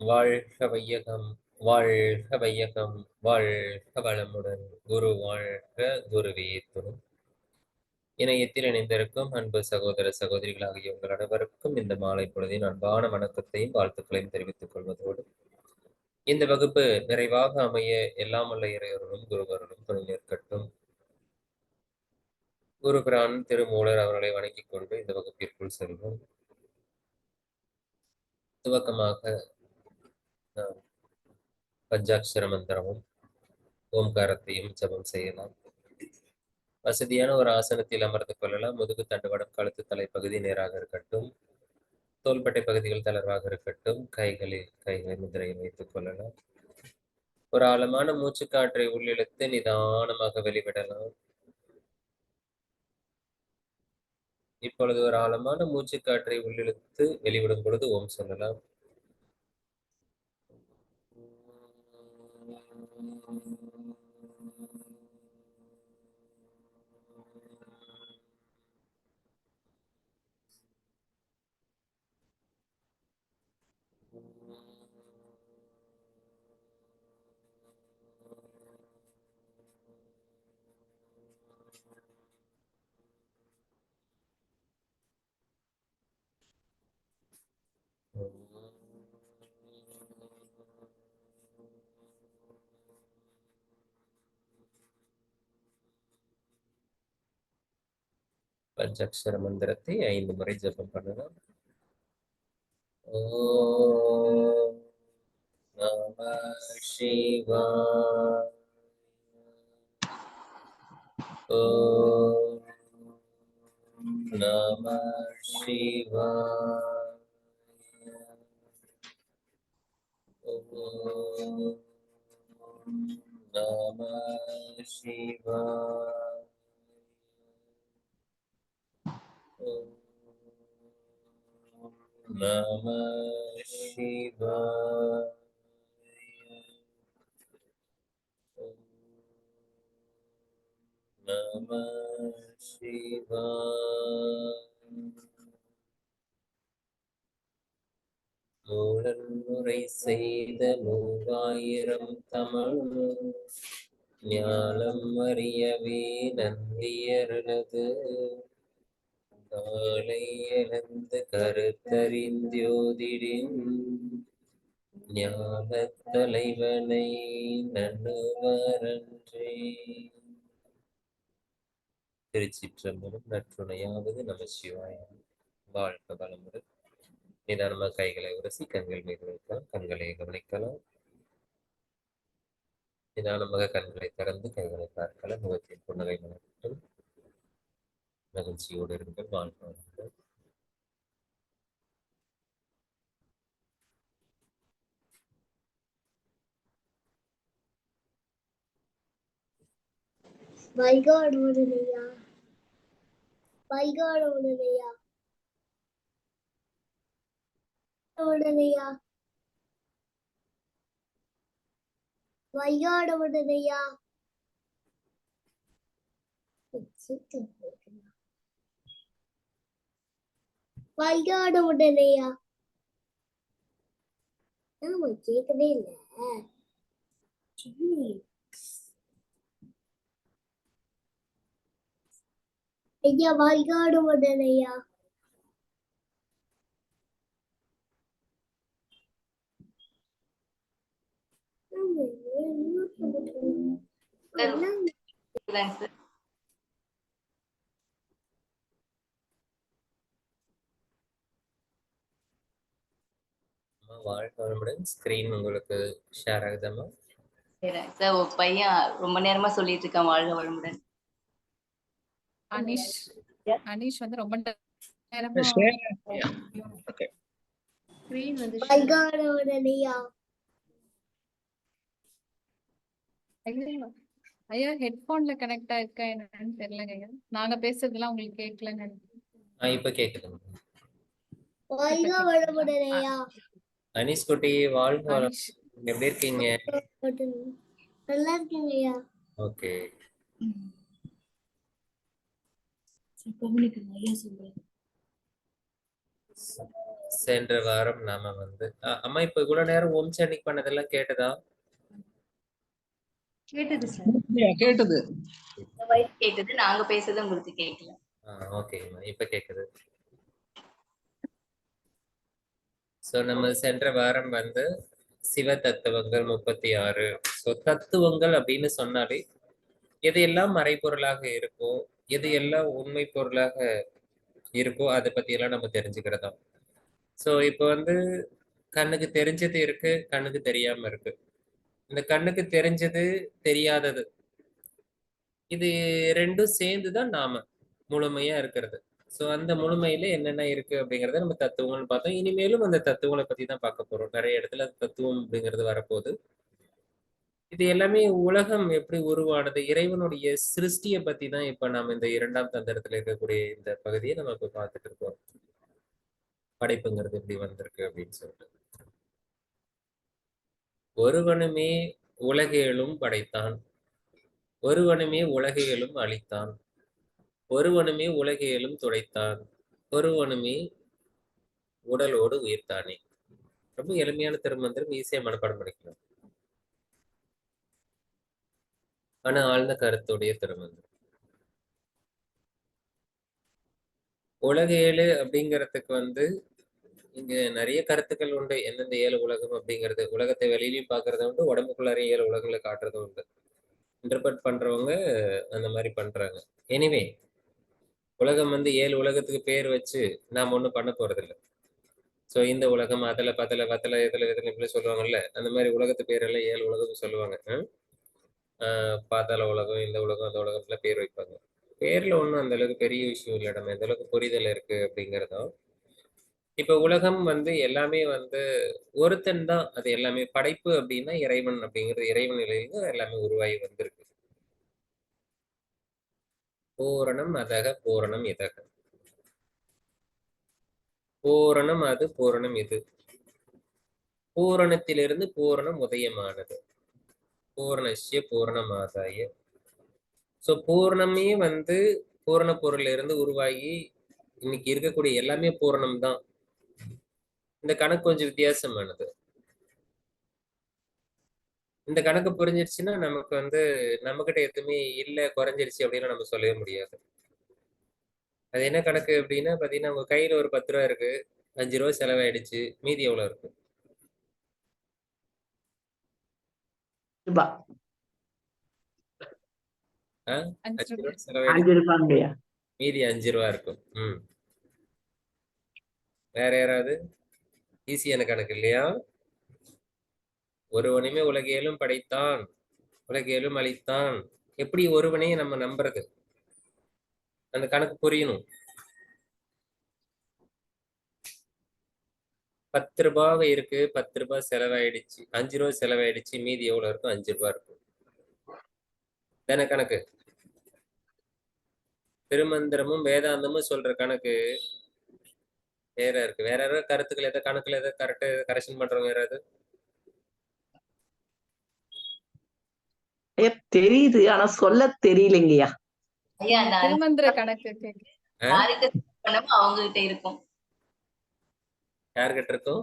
வாழ்க வையகம், வாழ்க வையகம், வாழ்க வளமுடன். குரு வாழ்க, குருவே துணை. இணையத்தில் இணைந்திருக்கும் அன்பு சகோதர சகோதரிகளாகிய உங்கள் அனைவருக்கும் இந்த மாலை பொழுதின் அன்பான வணக்கத்தையும் வாழ்த்துக்களையும் தெரிவித்துக் கொள்வதோடு, இந்த வகுப்பு நிறைவாக அமைய எல்லாம் வல்ல இறைவருடன் குருவருடன் துணை நிற்கட்டும். குருபிரான் திருமூலர் அவர்களை வணங்கிக் கொண்டு இந்த வகுப்பிற்குள் செல்வோம். துவக்கமாக நாம் பஞ்சாட்சர மந்திரமும் ஓம்காரத்தையும் ஜபம் செய்யலாம். வசதியான ஒரு ஆசனத்தில் அமர்ந்து கொள்ளலாம். முதுகு தண்டுவடம், கழுத்து தலைப்பகுதி நேராக இருக்கட்டும். தோள்பட்டை பகுதிகள் தளர்வாக இருக்கட்டும். கைகளை முதிரையில் வைத்துக் கொள்ளலாம். ஒரு ஆழமான மூச்சுக்காற்றை உள்ளிழுத்து நிதானமாக வெளிவிடலாம். இப்பொழுது ஒரு ஆழமான மூச்சுக்காற்றை உள்ளிழுத்து வெளிவிடும் பொழுது ஓம் சொல்லலாம். பஞ்சாட்சர மந்திரத்தை 5 முறை ஜபம் பண்ணலாம். ஓம் நம சிவாய. ஓம் நம சிவாய. ஓம் நம சிவாய. ஓம் நம சிவாய. நம சிவாய. மூலன்முறை செய்த 3000 தமிழ் ஞானம் அறியவே நந்தியருளது நாளை எழுந்து கருத்தறிந்தோதிடின் ஞான தலைவனை நண்ணுவரன்றே. திருச்சிற்றம்பலம். நற்றுணையாவது நம சிவாயம். வாழ்க வளமுடன். நிதானமாக கைகளை உரசி கண்கள் மீது வைக்கலாம். கண்களை கவனிக்கலாம். நிதானமாக கண்களை திறந்து கைகளை பார்க்கலாம். முகத்தில் புன்னகை மலரட்டும். மகிழ்ச்சியோடு இருங்கள். வாழ்க வளமுடன். வைகாடு உடலையா வைகாடு உடலையா உடலையா வைகாடு உடலையா வைகாடு உடலையா கேட்கவே இல்லை. ஐயா வைகாடு உடலையா வாழ்க வளமுடன். ஸ்கிரீன் உங்களுக்கு ஷேர் ஆகுதாமா? சார் ஒரு பையன் ரொம்ப நேரமா சொல்லிட்டு இருக்கான் வாழ்க வளமுடன். அனீஷ் வந்து ரொம்ப நேரமா ஸ்கிரீன் வந்து வைகாடு உடலையா ஐயா ஹெட்போன்ல கனெக்ட் ஆயிருக்கா என்னன்னு தெரியலங்க ஐயா. நாங்க பேசுறதுலாம் உங்களுக்கு கேட்கலன்னு நினைக்கிறேன். இப்ப கேக்குது. வைகா வளமுடலையா அனீஷ் குட்டி வாழ்க வளமுடன். எப்படி இருக்கீங்க? நல்லா இருக்கீங்கய்யா. ஓகே. சென்ற வாரம் நாம வந்து அம்மா இப்ப இவ்வளவு நேரம் ஓம் சாண்டிங் பண்ணதெல்லாம் கேட்டதா? கேட்டது சார். கேட்டது. கேட்டது. நாங்க பேசுறது உங்களுக்கு கேட்கல. ஓகேம்மா, இப்ப கேக்குது. சோ நம்ம சென்ற வாரம் வந்து சிவ தத்துவங்கள் 36. சோ தத்துவங்கள் அப்படின்னு சொன்னாலே எது எல்லாம் மறைபொருளாக இருக்கோ, எது எல்லாம் உண்மை பொருளாக இருக்கோ அதை பத்தி எல்லாம் நம்ம தெரிஞ்சுக்கிறதா. சோ இப்ப வந்து கண்ணுக்கு தெரிஞ்சது இருக்கு, கண்ணுக்கு தெரியாம இருக்கு. இந்த கண்ணுக்கு தெரிஞ்சது, தெரியாதது, இது ரெண்டும் சேர்ந்துதான் நாம முழுமையா இருக்கிறது. சோ அந்த முழுமையில என்னென்ன இருக்கு அப்படிங்கறத நம்ம தத்துவங்கள்னு பார்த்தோம். இனிமேலும் அந்த தத்துவங்களை பத்தி தான் பார்க்க போறோம். நிறைய இடத்துல தத்துவம் அப்படிங்கிறது வரப்போகுது. இது எல்லாமே உலகம் எப்படி உருவானது, இறைவனுடைய சிருஷ்டியை பத்தி தான் இப்ப நாம இந்த 2ஆம் தந்திரத்துல இருக்கக்கூடிய இந்த பகுதியை நம்ம இப்ப பார்த்துட்டு இருக்கோம். படைப்புங்கிறது எப்படி வந்திருக்கு அப்படின்னு சொல்லிட்டு. ஒருவனுமே உலகேழும் படைத்தான், ஒருவனுமே உலகையிலும் அழித்தான், ஒருவனுமே உலகையிலும் துடைத்தான், ஒருவனுமே உடலோடு உயிர்த்தானே. ரொம்ப எளிமையான திருமந்திரம், ஈஸியா மனப்பாடம் பண்ணிக்கலாம். ஆனா ஆழ்ந்த கருத்துடைய திருமந்திரம். உலகேழு அப்படிங்கிறதுக்கு வந்து இங்க நிறைய கருத்துக்கள் உண்டு. எந்தெந்த 7 உலகம் அப்படிங்கிறது, உலகத்தை வெளியிலயும் பாக்குறத உண்டு, உடம்புக்குள்ளாரையும் 7 உலகங்களை காட்டுறதும் உண்டு. இன்டர்பிரட் பண்றவங்க அந்த மாதிரி பண்றாங்க. எனிவே உலகம் வந்து 7 உலகத்துக்கு பேர் வச்சு நாம ஒண்ணும் பண்ண போறது இல்லை. சோ இந்த உலகம் அதுல பத்தல பத்தல இதுல இதுல இப்படி சொல்லுவாங்கல்ல, அந்த மாதிரி உலகத்து பேர் எல்லாம் 7 உலகம் சொல்லுவாங்க. பாத்தாள உலகம், இந்த உலகம், அந்த உலகத்துல பேர் வைப்பாங்க. பேர்ல ஒண்ணும் அந்த அளவுக்கு பெரிய விஷயம் இல்லை. நம்ம எந்த அளவுக்கு புரிதல் இருக்கு அப்படிங்கறதும். இப்ப உலகம் வந்து எல்லாமே வந்து ஒருத்தன் தான். அது எல்லாமே படைப்பு அப்படின்னா இறைவன் அப்படிங்கிறது, இறைவன் நிலையில எல்லாமே உருவாகி வந்திருக்கு. பூரணம் அதக பூரணம் இதக, பூரணம் அது பூரணம் இது, பூரணத்திலிருந்து பூரணம் உதயமானது, பூரணஸ்ய பூரணமாதாய. சோ பூரணமே வந்து பூரண பொருள்ல இருந்து உருவாகி இன்னைக்கு இருக்கக்கூடிய எல்லாமே பூரணம் தான். இந்த கணக்கு கொஞ்சம் வித்தியாசமானது. இந்த கணக்கு புரிஞ்சிருச்சுன்னா நமக்கு வந்து நம்ம கிட்ட எதுவுமே இல்ல, குறைஞ்சிருச்சு அப்படின்னு நம்ம சொல்லவே முடியாது. அது என்ன கணக்கு அப்படின்னா பாத்தீங்கன்னா, உங்க கையில ஒரு 10 ரூபா இருக்கு, 5 ரூபா செலவாயிடுச்சு, மீதி எவ்வளவு இருக்கும்? ரூபா. 5 5 ரூபா ரூபாய். செலவாயிடுச்சு, 5 ரூபாங்கய்யா. மீதி 5 ரூபா இருக்கும். வேற யாராவது? ஈஸியான கணக்கு இல்லையா? ஒருவனுமே உலகேலும் படைத்தான், உலகேலும் அழித்தான். எப்படி ஒருவனையும் நம்ம நம்புறது? அந்த கணக்கு புரியணும். 10 ரூபாய் இருக்கு, 10 ரூபாய் செலவாயிடுச்சு, 5 ரூபாய் செலவாயிடுச்சு, மீதி எவ்வளவு இருக்கும்? 5 ரூபாய் இருக்கும். தானே கணக்கு? திருமந்திரமும் வேதாந்தமும் சொல்ற கணக்கு வேற இருக்கு. வேற யாராவது கருத்துக்கள் எதாவது கணக்குல எதாவது கரெக்ட் கரெக்ஷன் பண்றவங்க யாராவது? ஐயா தெரியுது, ஆனா சொல்ல தெரியலைங்கய்யா. ஐயா அந்த திருமந்திர கணக்கு கேக்கு. யாருக்கு பண்ணமோ அவங்க கிட்ட இருக்கும். யார்கிட்ட இருக்கும்?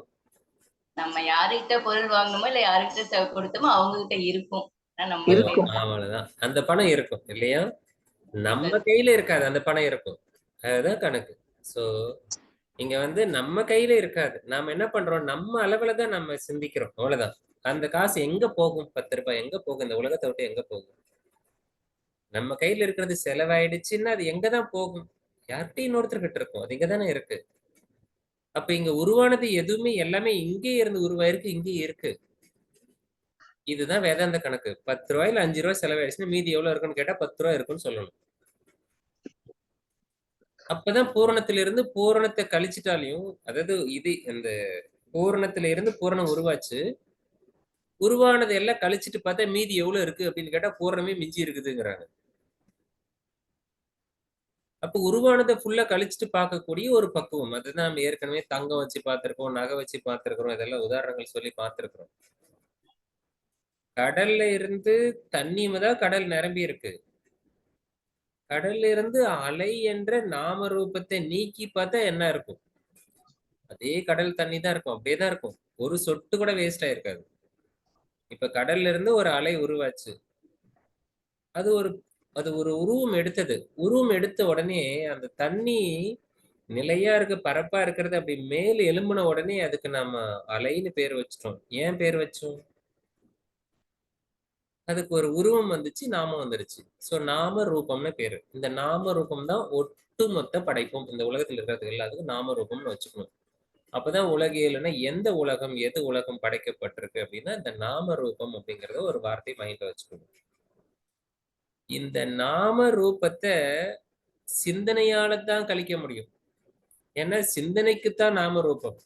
நம்ம யாருகிட்ட பொருள் வாங்கணுமோ இல்ல யாருக்கிட்ட கொடுத்தோமோ அவங்க கிட்ட இருக்கும். ஆனா நம்ம கிட்ட இருக்கும். அவ்வளவுதான். அந்த பணம் இருக்கும் இல்லையா? நம்ம கையில இருக்காது, அந்த பணம் இருக்கும். அதுதான் கணக்கு. சோ இங்க வந்து நம்ம கையில இருக்காது. நாம என்ன பண்றோம், நம்ம அளவுல தான் நம்ம சிந்திக்கிறோம், அவ்வளவுதான். அந்த காசு எங்க போகும்? 10 ரூபாய் எங்க போகும்? இந்த உலகத்தை விட்டு எங்க போகும்? நம்ம கையில இருக்கிறது செலவாயிடுச்சுன்னா அது எங்கதான் போகும்? யார்கிட்ட இன்னொருத்தர்கிட்ட இருக்கும், அது இங்கதானே இருக்கு. அப்ப இங்க உருவானது எதுவுமே எல்லாமே இங்கே இருந்து உருவாயிருக்கு, இங்கே இருக்கு. இதுதான் வேதாந்த கணக்கு. 10 ரூபாயில 5 ரூபாய் செலவாயிடுச்சுன்னா மீதி எவ்வளவு இருக்குன்னு கேட்டா 10 ரூபாய் இருக்குன்னு சொல்லணும். அப்பதான் பூரணத்திலிருந்து பூரணத்தை கழிச்சிட்டாலையும், அதாவது இது இந்த பூரணத்தில இருந்து பூரணம் உருவாச்சு, உருவானது எல்லாம் கழிச்சிட்டு பார்த்தா மீதி எவ்வளவு இருக்கு அப்படின்னு கேட்டா பூரணமே மிஞ்சி இருக்குதுங்கிறாங்க. அப்ப உருவானதை ஃபுல்லா கழிச்சிட்டு பார்க்கக்கூடிய ஒரு பக்குவம். அதுதான் நம்ம ஏற்கனவே தங்கம் வச்சு பார்த்திருக்கோம், நகை வச்சு பார்த்திருக்கிறோம், இதெல்லாம் உதாரணங்கள் சொல்லி பார்த்திருக்கிறோம். கடல்ல இருந்து தண்ணி தான் கடல் நிரம்பி இருக்கு. கடல்ல இருந்து அலை என்ற நாம ரூபத்தை நீக்கி பார்த்தா என்ன இருக்கும்? அதே கடல் தண்ணி தான் இருக்கும், அப்படியே தான் இருக்கும். ஒரு சொட்டு கூட வேஸ்ட் ஆயிருக்காது. இப்ப கடல்ல இருந்து ஒரு அலை உருவாச்சு, அது ஒரு அது ஒரு உருவம் எடுத்தது. உருவம் எடுத்த உடனே அந்த தண்ணி நிலையா இருக்கு, பரப்பா இருக்கிறது அப்படி மேல் எழும்பின உடனே அதுக்கு நாம அலைன்னு பேர் வச்சிட்டோம். ஏன் பேர் வச்சோம்? அதுக்கு ஒரு உருவம் வந்துச்சு, நாமம் வந்துருச்சு. சோ நாம ரூபம்னு பேரு. இந்த நாம ரூபம் தான் ஒட்டுமொத்த படைப்பும். இந்த உலகத்துல இருக்கிறது எல்லாத்துக்கும் நாம ரூபம்னு வச்சுக்கணும். அப்பதான் உலகியல்னா எந்த உலகம், எது உலகம் படைக்கப்பட்டிருக்கு அப்படின்னா இந்த நாம ரூபம் அப்படிங்கறத ஒரு வார்த்தை மைண்ட்ல வச்சுக்கணும். இந்த நாம ரூபத்தை சிந்தனையால தான் கழிக்க முடியும். ஏன்னா சிந்தனைக்குத்தான் நாம ரூபம்.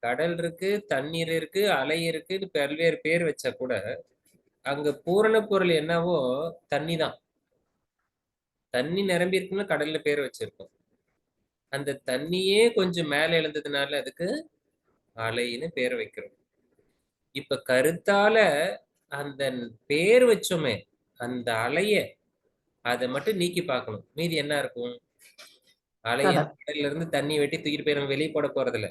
கடல் இருக்கு, தண்ணீர் இருக்கு, அலை இருக்கு, பல்வேறு பேர் வச்சா கூட அங்க பூரண பொருள் என்னவோ தண்ணி தான். தண்ணி நிரம்பி இருக்குன்னா கடல்ல பேர் வச்சிருக்கோம். அந்த தண்ணியே கொஞ்சம் மேல எழுந்ததுனால அதுக்கு அலைன்னு பேர் வைக்கிறோம். இப்ப கருத்தால அந்த பேர் வச்சோமே அந்த அலைய அதை மட்டும் நீக்கி பார்க்கணும். மீதி என்ன இருக்கும்? அலைய கடல்ல இருந்து தண்ணி வெட்டி தூக்கிட்டு போய் நம்ம வெளியே போட போறதில்ல.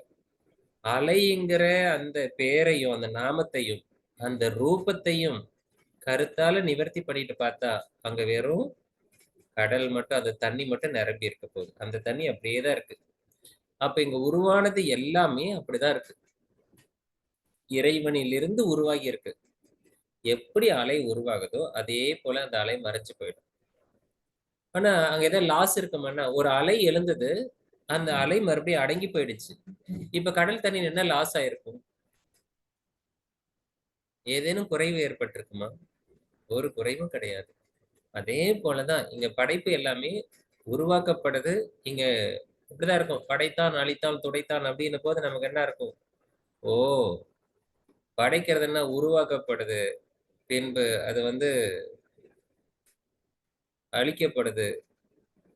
அலைங்கிற அந்த பேரையும் அந்த நாமத்தையும் அந்த ரூபத்தையும் கருத்தால நிவர்த்தி பண்ணிட்டு பார்த்தா அங்க வெறும் கடல் மட்டும், அந்த தண்ணி மட்டும் நிரம்பி இருக்க போகுது. அந்த தண்ணி அப்படியே தான் இருக்கு. அப்ப இங்க உருவானது எல்லாமே அப்படிதான் இருக்கு. இறைவனிலிருந்து உருவாகி இருக்கு. எப்படி அலை உருவாகுதோ அதே போல அந்த அலை மறைச்சு போயிடும். ஆனா அங்க ஏதோ லாஸ் இருக்குமான்னா, ஒரு அலை எழுந்தது, அந்த அலை மறுபடியும் அடங்கி போயிடுச்சு. இப்ப கடல் தண்ணியில் என்ன லாஸ் ஆயிருக்கும்? ஏதேனும் குறைவு ஏற்பட்டிருக்குமா? ஒரு குறைவும் கிடையாது. அதே போலதான் இங்க படைப்பு எல்லாமே உருவாக்கப்படுது. இங்க இப்படிதான் இருக்கும். படைத்தான், அழித்தான், துடைத்தான் அப்படின்னும் போது நமக்கு என்ன இருக்கும்? ஓ, படைக்கிறது என்ன உருவாக்கப்படுது, பின்பு அது அழிக்கப்படுது,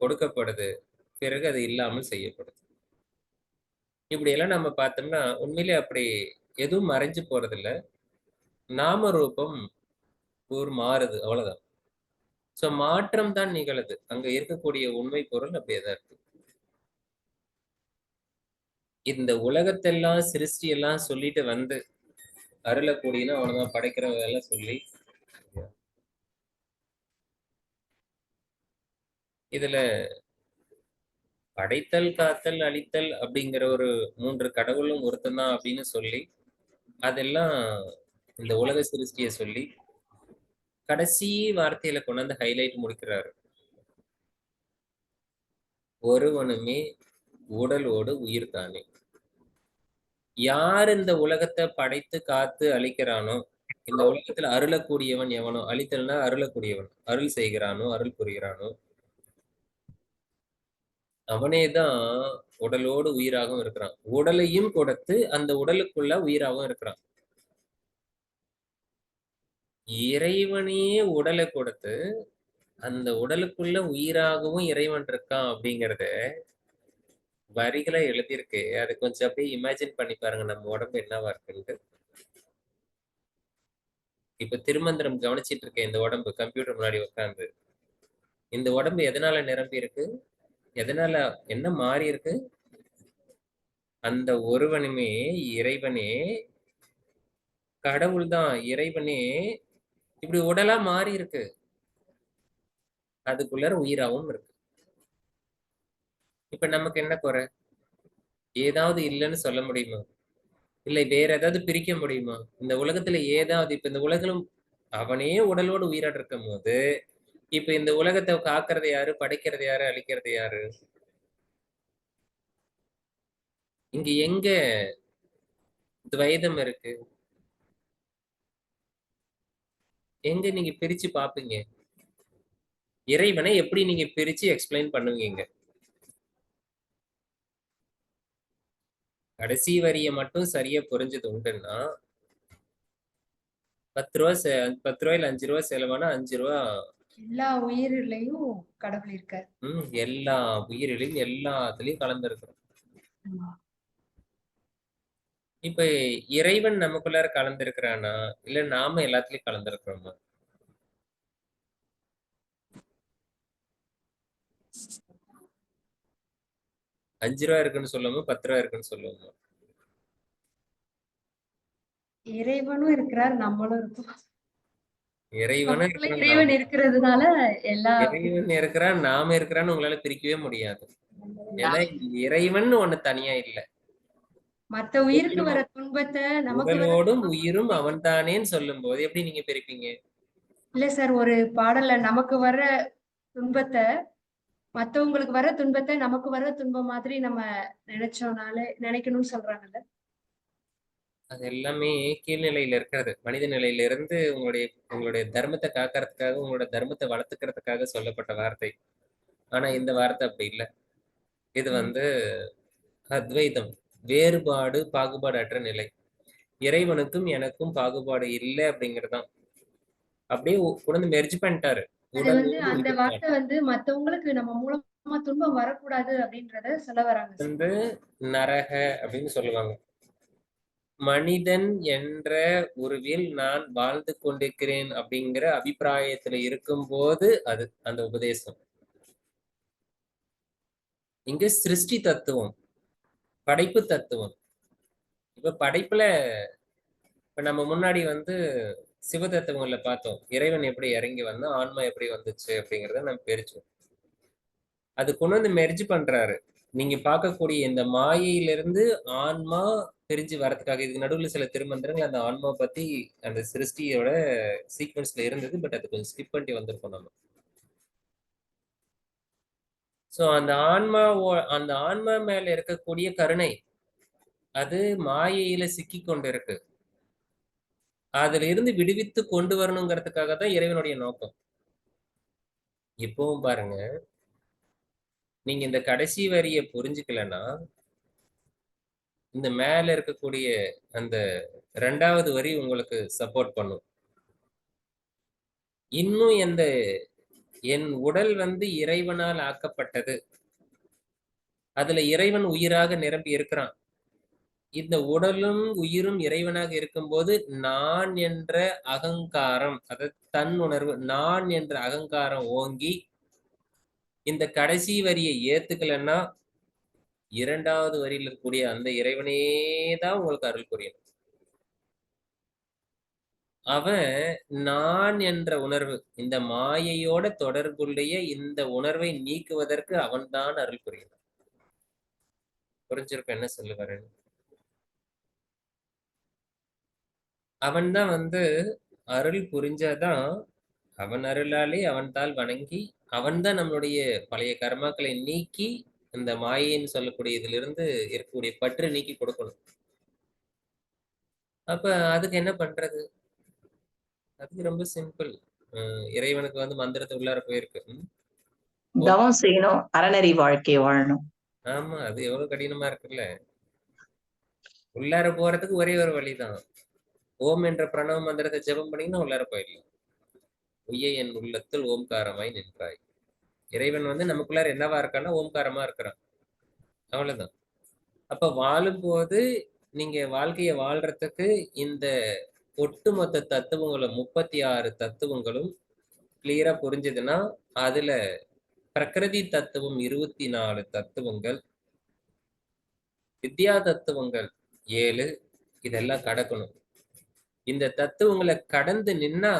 கொடுக்கப்படுது, பிறகு அது இல்லாமல் செய்யப்படுது. இப்படி எல்லாம் நம்ம பார்த்தோம்னா உண்மையிலே அப்படி எதுவும் மறைஞ்சு போறது இல்ல. நாம ரூபம் ஒரு மாறுது, அவ்வளவுதான். சோ மாற்றம் தான் நிகழுது. அங்க இருக்கக்கூடிய உண்மை பொருள் அப்படியேதான் இருக்கு. இந்த உலகத்தெல்லாம் சிருஷ்டி எல்லாம் சொல்லிட்டு அருளக்கூடியனா அவனதான் படைக்கிறவங்க எல்லாம் சொல்லி இதுல படைத்தல், காத்தல், அழித்தல் அப்படிங்கிற ஒரு 3 கடவுளும் ஒருத்தன் தான் அப்படின்னு சொல்லி அதெல்லாம் இந்த உலக சிருஷ்டியை சொல்லி கடைசி வார்த்தையில கொண்டாந்து ஹைலைட் முடிக்கிறாரு. ஒருவனுமே உடலோடு உயிர் தானே. யார் இந்த உலகத்தை படைத்து காத்து அழிக்கிறானோ, இந்த உலகத்துல அருளக்கூடியவன் எவனோ, அழித்தல்னா அருளக்கூடியவன், அருள் செய்கிறானோ, அருள் புரிகிறானோ, அவனேதான் உடலோடு உயிராகவும் இருக்கிறான். உடலையும் கொடுத்து அந்த உடலுக்குள்ள உயிராகவும் இருக்கிறான். இறைவனே உடலை கொடுத்து அந்த உடலுக்குள்ள உயிராகவும் இறைவன் இருக்கான் அப்படிங்கறத வரிகளை எழுதியிருக்கு. அது கொஞ்சம் அப்படியே இமேஜின் பண்ணி பாருங்க, நம்ம உடம்பு என்னவா இருக்குன்ட்டு. இப்ப திருமந்திரம் கவனிச்சிட்டு இருக்கேன். இந்த உடம்பு கம்ப்யூட்டர் முன்னாடி உட்கார்ந்து இந்த உடம்பு எதனால நிரம்பி இருக்கு, எதனால என்ன மாறி இருக்கு? அந்த ஒருவனுமே இறைவனே, கடவுள் தான் இறைவனே இப்படி உடலா மாறி இருக்கு. அதுக்குள்ள உயிராவும் இருக்கு. இப்ப நமக்கு என்ன குறை? ஏதாவது இல்லைன்னு சொல்ல முடியுமா? இல்லை வேற ஏதாவது பிரிக்க முடியுமா? இந்த உலகத்துல ஏதாவது இப்ப இந்த உலகம் அவனே உடலோடு உயிரோடு இருக்கும் போது இப்ப இந்த உலகத்தை காக்கிறது யாரு, படைக்கிறது யாரு, அழிக்கிறது யாரு? இங்க எங்க துவைதம் இருக்கு? எங்க நீங்க பிரிச்சு பாப்பீங்க? இறைவனை எப்படி நீங்க பிரிச்சு எக்ஸ்பிளைன் பண்ணுவீங்க? கடைசி வரிய மட்டும் சரியா புரிஞ்சது உண்டுன்னா 10 ரூபா 10 ரூபாயில 5 ரூபா செலவானா 5 ரூபா. எல்லா உயிரிலையும் கடவுள் இருக்கார். எல்லா உயிரிலையும் எல்லாத்துலயும் கலந்துருக்கிறோம். இப்ப இறைவன் நமக்குள்ளார கலந்திருக்கிறானா, இல்ல நாம எல்லாத்துலயும் கலந்திருக்கிறோமா? 5 ரூபா இருக்குன்னு சொல்லுவோமோ 10 ரூபா இருக்குன்னு சொல்லுவோமோ? இறைவனும் இருக்கிறார், நம்மளும் இருக்கோம். இறைவனும் நமக்குள்ள இருக்கிறான், இறைவன் இருக்கிறதுனால எல்லா இறைவன் இருக்கிறான், நாம இருக்கிறான்னு உங்களால பிரிக்கவே முடியாது. ஏன்னா இறைவன் ஒண்ணு தனியா இல்ல. மத்த உயிருக்கு வர துன்பத்தை நமக்கு வர உடலோடும் உயிரும் அவன்தானேன்னு சொல்லும் போது எப்படி நீங்க பிரிப்பீங்க? இல்ல சார், ஒரு பாடல்ல நமக்கு வர துன்பத்தை மத்தவங்களுக்கு வர துன்பத்தை நமக்கு வர துன்பம் மாதிரி நம்ம நினைக்கணும்னு சொல்றாங்கல்ல. அது எல்லாமே கீழ்நிலையில இருக்கிறது. மனித நிலையில இருந்து உங்களுடைய தர்மத்தை காக்கறதுக்காக, உங்களோட தர்மத்தை வளர்த்துக்கிறதுக்காக சொல்லப்பட்ட வார்த்தை. ஆனா இந்த வார்த்தை அப்படி இல்ல. இது வந்து அத்வைதம், வேறுபாடு பாகுபாடு அற்ற நிலை. இறைவனுக்கும் எனக்கும் பாகுபாடு இல்லை அப்படிங்கறதுதான். அப்படியே கொண்டு மெர்ஜ் பண்ணிட்டாரு. அது வந்து அந்த வார்த்தை வந்து மத்தவங்களுக்கு நம்ம மூலமா துன்பம் வரக்கூடாது அப்படின்றத சொல்ல வராங்க சார். வந்து நரக அப்படின்னு சொல்லுவாங்க. மனிதன் என்ற உருவில் நான் வாழ்ந்து கொண்டிருக்கிறேன் அப்படிங்கிற அபிப்பிராயத்துல இருக்கும்போது அது அந்த உபதேசம். இங்க சிருஷ்டி தத்துவம், படைப்பு தத்துவம். இப்ப படைப்புல இப்ப நம்ம முன்னாடி வந்து சிவ தத்துவங்கள்ல பார்த்தோம். இறைவன் எப்படி இறங்கி வந்தா, ஆன்மா எப்படி வந்துச்சு அப்படிங்கிறத நம்ம பிரிச்சோம். அது கொண்டு வந்து மெர்ஜ் பண்றாரு. நீங்க பார்க்கக்கூடிய இந்த மாயையிலிருந்து ஆன்மா பிரிஞ்சு வரதுக்காக. இதுக்கு நடுவுல சில திருமந்திரங்கள் அந்த ஆன்மா பத்தி அந்த சிருஷ்டியோட சீக்வன்ஸ்ல இருந்தது. பட் அது கொஞ்சம் ஸ்கிப் பண்ணி வந்திருக்கோம் நம்ம. சோ அந்த ஆன்மா மேல இருக்கக்கூடிய கருணை அது மாயையில சிக்கி கொண்டு இருக்கு. அதுல இருந்து விடுவித்து கொண்டு வரணுங்கிறதுக்காக தான் இறைவனுடைய நோக்கம். இப்பவும் பாருங்க, நீங்க இந்த கடைசி வரிய புரிஞ்சுக்கலன்னா இந்த மேல இருக்கக்கூடிய அந்த 2வது வரி உங்களுக்கு சப்போர்ட் பண்ணும். இன்னும் என் உடல் வந்து இறைவனால் ஆக்கப்பட்டது. அதுல இறைவன் உயிராக நிரம்பி இருக்கிறான். இந்த உடலும் உயிரும் இறைவனாக இருக்கும்போது நான் என்ற அகங்காரம், அதாவது தன் உணர்வு, நான் என்ற அகங்காரம் ஓங்கி இந்த கடைசி வரியை ஏத்துக்கலன்னா 2வது வரியில் இருக்கக்கூடிய அந்த இறைவனே தான் உங்களுக்கு அருள் புரியணும். அவன் நான் என்ற உணர்வு, இந்த மாயையோட தொடர்புடைய இந்த உணர்வை நீக்குவதற்கு அவன்தான் அருள் புரியணும். புரிஞ்சிருப்ப என்ன சொல்லுவாரு? அவன் தான் வந்து அருள் புரிஞ்சாதான், அவன் அருளாலே அவன் தாள் வணங்கி அவன்தான் நம்மளுடைய பழைய கர்மாக்களை நீக்கி இந்த மாயைன்னு சொல்லக்கூடிய இதுல இருந்து இருக்கக்கூடிய பற்று நீக்கி கொடுக்கணும். அப்ப அதுக்கு என்ன பண்றது? அதுக்கு ரொம்ப சிம்பிள். இறைவனுக்கு வந்து மந்திரத்தை உள்ளார போயிருக்கு. தவம் செய்யணும், அறநெறி வாழ்க்கை வாழணும். ஆமா, அது எவ்வளவு கடினமா இருக்குல்ல. உள்ளார போறதுக்கு ஒரே ஒரு வழிதான். ஓம் என்ற பிரணவ மந்திரத்தை ஜெபம் பண்ணீங்கன்னா உள்ளார போயிடலாம். உய்ய என் உள்ளத்தில் ஓம்காரமாய் நின்றாய். இறைவன் வந்து நமக்குள்ளார என்னவா இருக்கான்னா ஓம்காரமா இருக்கிறான். அவ்வளவுதான். அப்ப வாழும்போது நீங்க வாழ்க்கைய வாழ்றதுக்கு இந்த ஒட்டுமொத்த தத்துவங்களும் 36 தத்துவங்களும் கிளியரா புரிஞ்சதுன்னா அதுல பிரகிருதி தத்துவம் 24 தத்துவங்கள், வித்யா தத்துவங்கள் 7, இதெல்லாம் கடக்கணும். இந்த தத்துவங்களை கடந்து நின்னா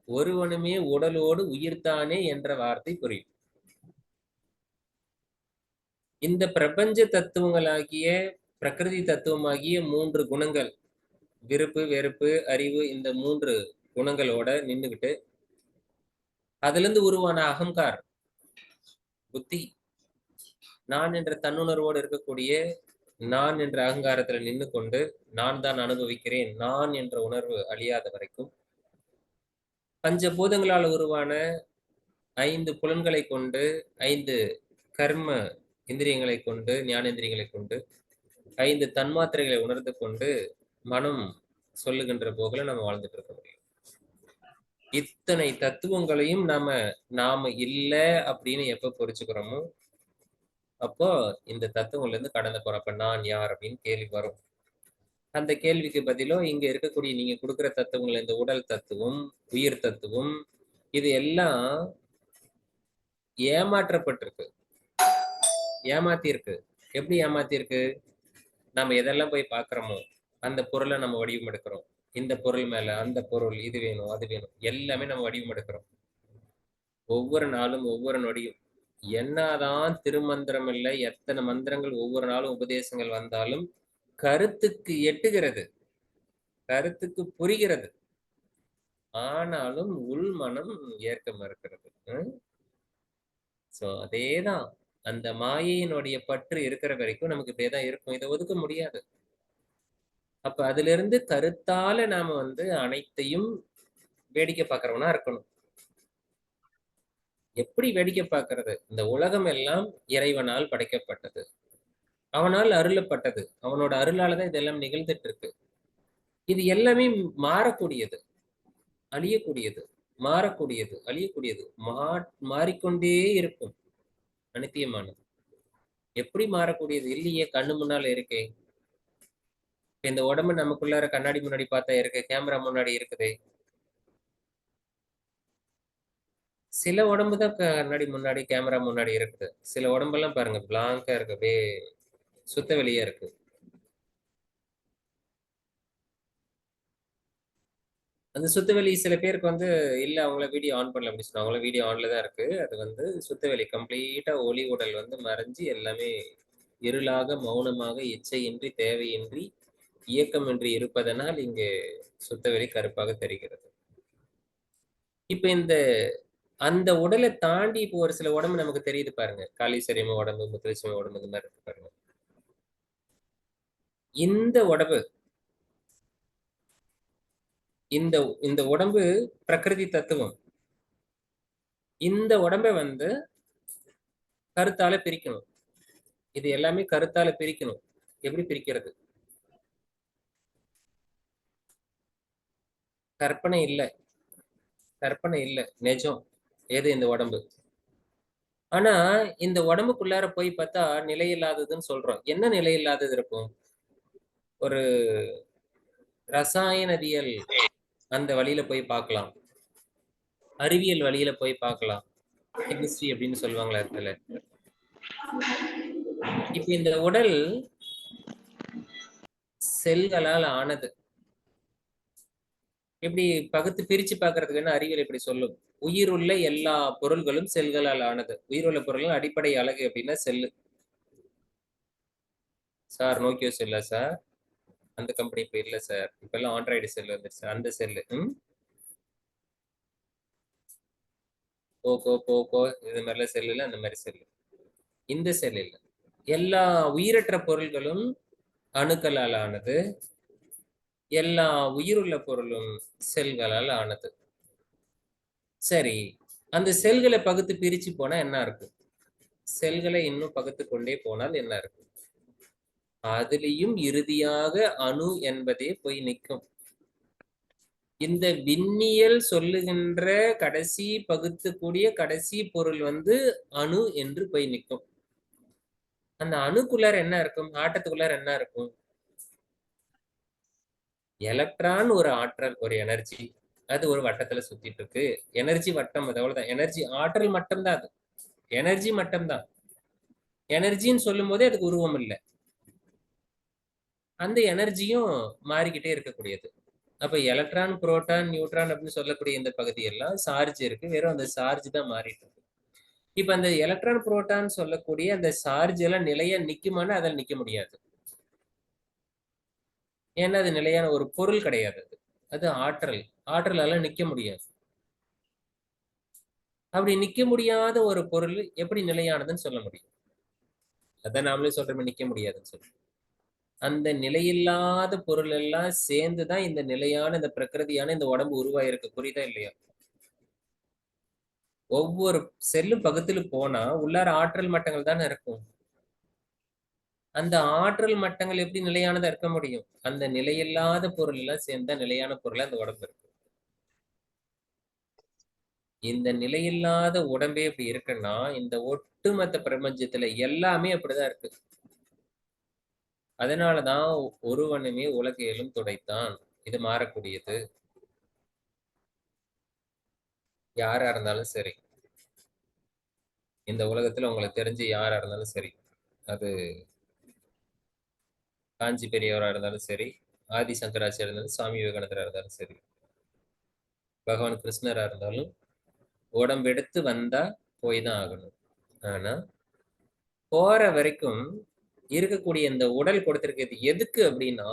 ஒருவனுமே உடலோடு உயிர்த்தானே என்ற வார்த்தை புரியும். இந்த பிரபஞ்ச தத்துவங்களாகிய பிரகிருதி தத்துவமாகிய 3 குணங்கள், விருப்பு வெறுப்பு அறிவு, இந்த 3 குணங்களோட நின்றுகிட்டு அதுல இருந்து உருவான அகங்கார் புத்தி, நான் என்ற தன்னுணர்வோடு இருக்கக்கூடிய நான் என்ற அகங்காரத்துல நின்று கொண்டு நான் தான் அனுபவிக்கிறேன், நான் என்ற உணர்வு அழியாத வரைக்கும் பஞ்சபூதங்களால் உருவான 5 புலன்களை கொண்டு, 5 கர்ம இந்திரியங்களை கொண்டு, ஞானேந்திரியங்களை கொண்டு 5 தன்மாத்திரைகளை உணர்ந்து கொண்டு மனம் சொல்லுகின்ற போகல நம்ம வாழ்ந்துட்டு இருக்க முடியும். இத்தனை தத்துவங்களையும் நாம இல்ல அப்படின்னு எப்ப புரிச்சுக்கிறோமோ அப்போ இந்த தத்துவங்கள்ல இருந்து கடந்து போறப்ப நான் யார் அப்படின்னு கேள்வி வரும். அந்த கேள்விக்கு பதிலும் இங்க இருக்கக்கூடிய நீங்க கொடுக்குற தத்துவங்கள், இந்த உடல் தத்துவம், உயிர் தத்துவம், இது எல்லாம் ஏமாற்றப்பட்டிருக்கு, ஏமாத்தி இருக்கு. எப்படி ஏமாத்திருக்கு? நம்ம எதெல்லாம் போய் பார்க்குறோமோ அந்த பொருளை நம்ம வடிவம் எடுக்கிறோம். இந்த பொருள் மேல அந்த பொருள், இது வேணும் அது வேணும், எல்லாமே நம்ம வடிவம் எடுக்கிறோம். ஒவ்வொரு நாளும் ஒவ்வொரு நொடியும் என்னதான் திருமந்திரம் இல்லை, எத்தனை மந்திரங்கள் ஒவ்வொரு நாளும் உபதேசங்கள் வந்தாலும் கருத்துக்கு எட்டுகிறது, கருத்துக்கு புரிகிறது. ஆனாலும் உள் மனம் ஏற்க மறுக்கிறது. சோ அதேதான், அந்த மாயையினுடைய பற்று இருக்கிற வரைக்கும் நமக்கு இப்படியேதான் இருக்கும். இதை ஒதுக்க முடியாது. அப்ப அதுல இருந்து கருத்தால நாம அனைத்தையும் வேடிக்கை பார்க்கறவனா இருக்கணும். எப்படி வேடிக்கை பார்க்கிறது? இந்த உலகம் எல்லாம் இறைவனால் படைக்கப்பட்டது, அவனால் அருளப்பட்டது, அவனோட அருளாலதான் இதெல்லாம் நிகழ்ந்துட்டு இருக்கு. இது எல்லாமே மாறக்கூடியது, அழியக்கூடியது, மாறக்கூடியது, அழியக்கூடியது, மாறிக்கொண்டே இருக்கும், அனித்தியமானது. எப்படி மாறக்கூடியது? இல்லையே, கண்ணு முன்னால இருக்கே. இந்த உடம்பு நமக்குள்ளார கண்ணாடி முன்னாடி பார்த்தா இருக்கு, கேமரா முன்னாடி இருக்குது. சில உடம்பு தான் கண்ணாடி முன்னாடி கேமரா முன்னாடி இருக்குது. சில உடம்பெல்லாம் பாருங்க பிளாங்கா இருக்கு, அப்படியே சுத்த வெளியா இருக்கு. அந்த சுத்தவெளி சில பேருக்கு இல்ல, அவங்கள வீடியோ ஆன் பண்ணல அப்படின்னு சொன்னாங்க. அவங்கள வீடியோ ஆன்ல தான் இருக்கு. அது சுத்தவெளி கம்ப்ளீட்டா ஒளி உடல் மறைஞ்சு எல்லாமே இருளாக மௌனமாக இச்சையின்றி தேவையின்றி இயக்கமின்றி இருப்பதனால் இங்கு சுத்தவெளி கருப்பாக தெரிகிறது. இப்ப அந்த உடலை தாண்டி இப்போ ஒரு சில உடம்பு நமக்கு தெரியுது பாருங்க, காளீஸ்வரியம்ம உடம்பு, முத்துலட்சுமி உடம்பு, இந்த மாதிரி இருக்கு பாருங்க. இந்த உடம்பு, இந்த உடம்பு பிரகிருதி தத்துவம். இந்த உடம்பை கருத்தால பிரிக்கணும். இது எல்லாமே கருத்தால பிரிக்கணும். எப்படி பிரிக்கிறது? கற்பனை இல்லை, கற்பனை இல்லை, நிஜம். ஏது இந்த உடம்பு. ஆனா இந்த உடம்புக்குள்ளார போய் பார்த்தா நிலையில்லாததுன்னு சொல்றோம். என்ன நிலையில்லாதது இருக்கும்? ஒரு ரசாயனவியல் அந்த வழியில போய் பார்க்கலாம், அறிவியல் வழியில போய் பார்க்கலாம், கெமிஸ்ட்ரி அப்படின்னு சொல்லுவாங்களா இடத்துல. இப்ப இந்த உடல் செல்களால் ஆனது. இப்படி பகுத்து பிரிச்சு பார்க்கறதுக்கு என்ன அறிவியல் இப்படி சொல்லும்? உயிருள்ள எல்லா பொருள்களும் செல்களால் ஆனது. உயிருள்ள பொருள்கள் அடிப்படை அழகு அப்படின்னா செல்லு. சார் நோக்கியோ செல்லா சார்? அந்த கம்பெனி இப்ப இல்லை சார், இப்ப எல்லாம் ஆண்ட்ராய்டு செல் வந்துருச்சு. அந்த செல்லு போக்கோ போக்கோ இது மாதிரிலாம் செல்லுல, அந்த மாதிரி செல்லு. இந்த செல் இல்லை. எல்லா உயிரற்ற பொருள்களும் அணுக்களால் ஆனது, எல்லா உயிருள்ள பொருளும் செல்களால் ஆனது. சரி, அந்த செல்களை பகுத்து பிரிச்சு போனா என்ன இருக்கும்? செல்களை இன்னும் பகுத்து கொண்டே போனால் என்ன இருக்கும்? அதுலயும் இறுதியாக அணு என்பதே போய் நிற்கும். இந்த விண்ணியல் சொல்லுகின்ற கடைசி பகுத்துக்கூடிய கடைசி பொருள் அணு என்று போய் நிற்கும். அந்த அணுக்குள்ளார என்ன இருக்கும்? ஆட்டத்துக்குள்ளார என்ன இருக்கும்? எலக்ட்ரான் ஒரு ஆற்றல், ஒரு எனர்ஜி. அது ஒரு வட்டத்துல சுத்திட்டு இருக்கு. எனர்ஜி வட்டம், அது அவ்வளவுதான். எனர்ஜி ஆற்றல் மட்டம் தான், அது எனர்ஜி மட்டம் தான். எனர்ஜின்னு சொல்லும் போதே அதுக்கு உருவம் இல்லை. அந்த எனர்ஜியும் மாறிக்கிட்டே இருக்கக்கூடியது. அப்ப எலக்ட்ரான், புரோட்டான், நியூட்ரான் அப்படின்னு சொல்லக்கூடிய இந்த பகுதியெல்லாம் சார்ஜ் இருக்கு, வெறும் அந்த சார்ஜ் தான் மாறிட்டு இருக்கு. இப்ப அந்த எலக்ட்ரான் புரோட்டான் சொல்லக்கூடிய அந்த சார்ஜ் எல்லாம் நிலையா நிக்குமான்னு அதில் நிக்க முடியாது. ஏன்னா அது நிலையான ஒரு பொருள் கிடையாது. அது ஆற்றல், ஆற்றலால நிக்க முடியாது. அப்படி நிக்க முடியாத ஒரு பொருள் எப்படி நிலையானதுன்னு சொல்ல முடியும்? அதான் நாமளே சொல்றோமே, நிக்க முடியாதுன்னு சொல்லி. அந்த நிலையில்லாத பொருள் எல்லாம் சேர்ந்துதான் இந்த நிலையான, இந்த பிரகிருதியான இந்த உடம்பு உருவாயிருக்கு. புரியுதா இல்லையா? ஒவ்வொரு செல்லும் பக்கத்துல போனா உள்ளார ஆற்றல் மட்டங்கள் தானே இருக்கும். அந்த ஆற்றல் மட்டங்கள் எப்படி நிலையானதா இருக்க முடியும்? அந்த நிலையில்லாத பொருள் எல்லாம் சேர்ந்தா நிலையான பொருளா அந்த உடம்பு இருக்கு. இந்த நிலையில்லாத உடம்பே இப்படி இருக்குன்னா இந்த ஒட்டுமொத்த பிரபஞ்சத்துல எல்லாமே அப்படிதான் இருக்கு. அதனாலதான் ஒருவனுமே உலகையிலும் துடைத்தான். இது மாறக்கூடியது. யாரா இருந்தாலும் சரி, இந்த உலகத்துல உங்களுக்கு தெரிஞ்சு யாரா இருந்தாலும் சரி, அது காஞ்சி பெரியவரா இருந்தாலும் சரி, ஆதி சங்கராச்சாரியா இருந்தாலும், சுவாமி விவேகானந்தரா இருந்தாலும் சரி, பகவான் கிருஷ்ணரா இருந்தாலும் உடம்பெடுத்து வந்தா போய் தான் ஆகணும். ஆனா போற வரைக்கும் இருக்கக்கூடிய இந்த உடல் கொடுத்திருக்கிறது எதுக்கு அப்படின்னா,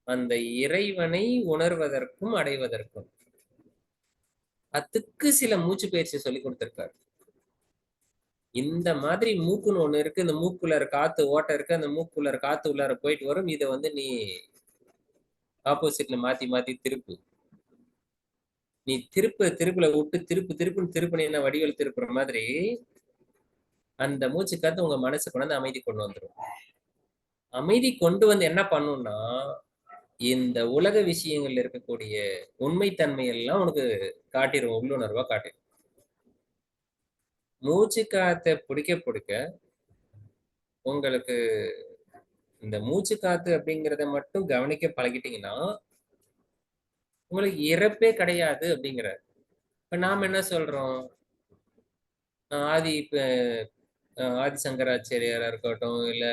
அந்த இறைவனை உணர்வதற்கும் அடைவதற்கும். அதுக்கு சில மூச்சு பயிற்சி சொல்லி கொடுத்திருக்காரு. இந்த மாதிரி மூக்குன்னு ஒண்ணு இருக்கு. இந்த மூக்குள்ளார காத்து ஓட்டை இருக்கு. அந்த மூக்குள்ளார காத்து உள்ளார போயிட்டு வரும். இதை வந்து நீ ஆப்போசிட்ல மாத்தி மாத்தி திருப்பு. நீ திருப்புல விட்டு திருப்புன்னு திருப்பினீன்னா வடிவேல் திருப்புற மாதிரி அந்த மூச்சு காத்து உங்க மனசு கொண்டு அமைதி கொண்டு வந்துடும். அமைதி கொண்டு வந்து என்ன பண்ணும்னா, இந்த உலக விஷயங்கள்ல இருக்கக்கூடிய உண்மைத்தன்மை எல்லாம் உனக்கு காட்டிடும், உள்ளுணர்வா காட்டிடும். மூச்சு காத்தை பிடிக்க உங்களுக்கு இந்த மூச்சு காத்து அப்படிங்கிறத மட்டும் கவனிக்க பழகிட்டீங்கன்னா உங்களுக்கு இறப்பே கிடையாது அப்படிங்கிற. இப்ப நாம என்ன சொல்றோம், ஆதி சங்கராச்சாரியாரா இருக்கட்டும், இல்ல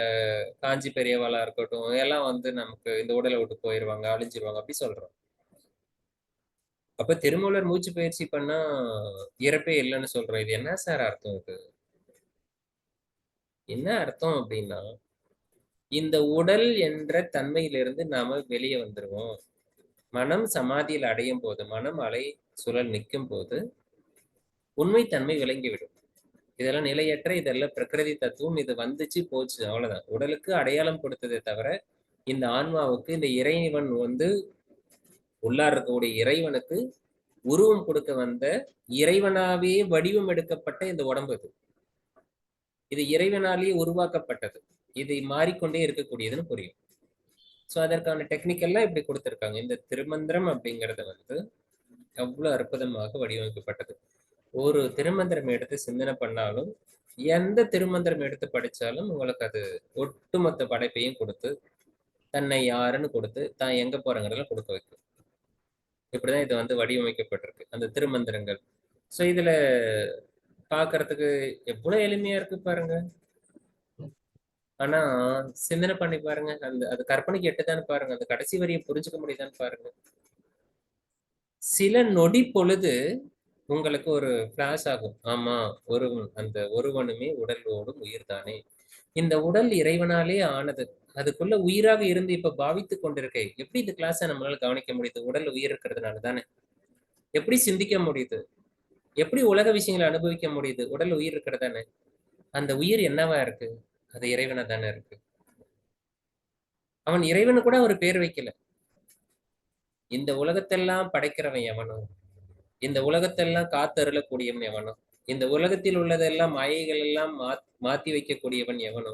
காஞ்சி பெரியவாளா இருக்கட்டும், எல்லாம் வந்து நமக்கு இந்த உடலை விட்டு போயிடுவாங்க, அழிஞ்சிருவாங்க அப்படி சொல்றோம். அப்ப திருமூலர் மூச்சு பயிற்சி பண்ணா இறப்பே இல்லைன்னு சொல்றோம். இது என்ன சார் அர்த்தம்? இது என்ன அர்த்தம் அப்படின்னா, இந்த உடல் என்ற தன்மையிலிருந்து நாம வெளியே வந்துருவோம். மனம் சமாதியில் அடையும் போது, மனம் அலை சுழல் நிற்கும் போது உண்மைத்தன்மை விளங்கிவிடும். இதெல்லாம் நிலையற்ற, இதெல்லாம் பிரகிருதி தத்துவம், இது வந்துச்சு போச்சு, அவ்வளவுதான். உடலுக்கு அடையாளம் கொடுத்ததே தவிர இந்த ஆன்மாவுக்கு இந்த இறைவன் வந்து உள்ளார இருக்கக்கூடிய இறைவனுக்கு உருவம் கொடுக்க வந்த இறைவனாவே வடிவம் எடுக்கப்பட்ட இந்த உடம்பு இது இறைவனாலேயே உருவாக்கப்பட்டது. இது மாறிக்கொண்டே இருக்கக்கூடியதுன்னு புரியும். ஸோ அதற்கான டெக்னிக்கெல்லாம் இப்படி கொடுத்துருக்காங்க. இந்த திருமந்திரம் அப்படிங்கிறது வந்து அவ்வளவு அற்புதமாக வடிவமைக்கப்பட்டது. ஒரு திருமந்திரம் எடுத்து சிந்தனை பண்ணாலும், எந்த திருமந்திரம் எடுத்து படிச்சாலும் உங்களுக்கு அது ஒட்டுமொத்த படைப்பையும் கொடுத்து, தன்னை யாருன்னு கொடுத்து, தான் எங்க போறங்கிறத கொடுக்க வைக்கும். இப்படிதான் இது வந்து வடிவமைக்கப்பட்டிருக்கு, அந்த திருமந்திரங்கள். ஸோ இதுல பாக்குறதுக்கு எவ்வளவு எளிமையா இருக்கு பாருங்க. ஆனா சிந்தனை பண்ணி பாருங்க, அது கற்பனைக்கு எட்டுதான்னு பாருங்க, அந்த கடைசி வரியை புரிஞ்சுக்க முடியுதான்னு பாருங்க. சில நொடி பொழுது உங்களுக்கு ஒரு பிளாஷ் ஆகும். ஆமா, அந்த ஒருவனுமே உடலோடும் உயிர் தானே. இந்த உடல் இறைவனாலே ஆனது. அதுக்குள்ள உயிராக இருந்து இப்ப பாவித்து கொண்டிருக்கை. எப்படி இந்த கிளாஸை நம்மளால கவனிக்க முடியுது? உடல் உயிர் இருக்கிறதுனால தானே. எப்படி சிந்திக்க முடியுது? எப்படி உலக விஷயங்களை அனுபவிக்க முடியுது? உடல் உயிர் இருக்கிறதானே. அந்த உயிர் என்னவா இருக்கு? அது இறைவனா தானே இருக்கு. அவன் இறைவனு கூட ஒரு பேர் வைக்கல. இந்த உலகத்தெல்லாம் படைக்கிறவன் எவனோ, இந்த உலகத்தெல்லாம் காத்தருளக்கூடியவன் எவனோ, இந்த உலகத்தில் உள்ளதெல்லாம் மாயைகள் எல்லாம் மாத்தி வைக்கக்கூடியவன் எவனோ,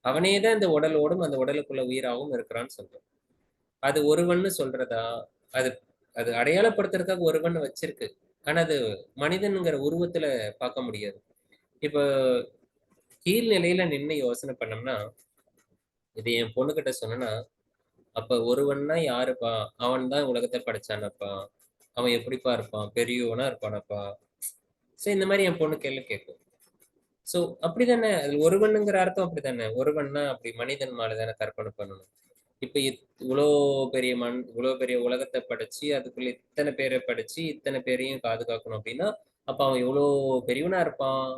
அவனேதான் இந்த உடலோடும் அந்த உடலுக்குள்ள உயிராகவும் இருக்கிறான்னு சொல்றான். அது ஒருவன்னு சொல்றதா? அது அது அடையாளப்படுத்துறதுக்காக ஒருவன் வச்சிருக்கு. ஆனா அது மனிதனுங்கிற உருவத்துல பார்க்க முடியாது. இப்போ கீழ்நிலையில நின்று யோசனை பண்ணோம்னா, இது என் பொண்ணுகிட்ட சொன்னா, அப்ப ஒருவன்னா யாருப்பா? அவன் தான் உலகத்தை படைச்சானப்பா, அவன் எப்படிப்பா இருப்பான்? பெரியவனா இருப்பானப்பா. ஸோ இந்த மாதிரி என் பொண்ணு கேள்வி கேட்கும். ஸோ அப்படித்தானே, அது ஒருவனுங்கிற அர்த்தம் அப்படித்தானே. ஒருவன்னா அப்படி மனிதன் மேல தானே கற்பனை பண்ணணும். இப்ப இவ்வளோ பெரிய இவ்வளோ பெரிய உலகத்தை படைச்சு அதுக்குள்ள இத்தனை பேரை படைச்சு இத்தனை பேரையும் பாதுகாக்கணும் அப்படின்னா, அப்ப அவன் எவ்வளோ பெரியவனா இருப்பான்.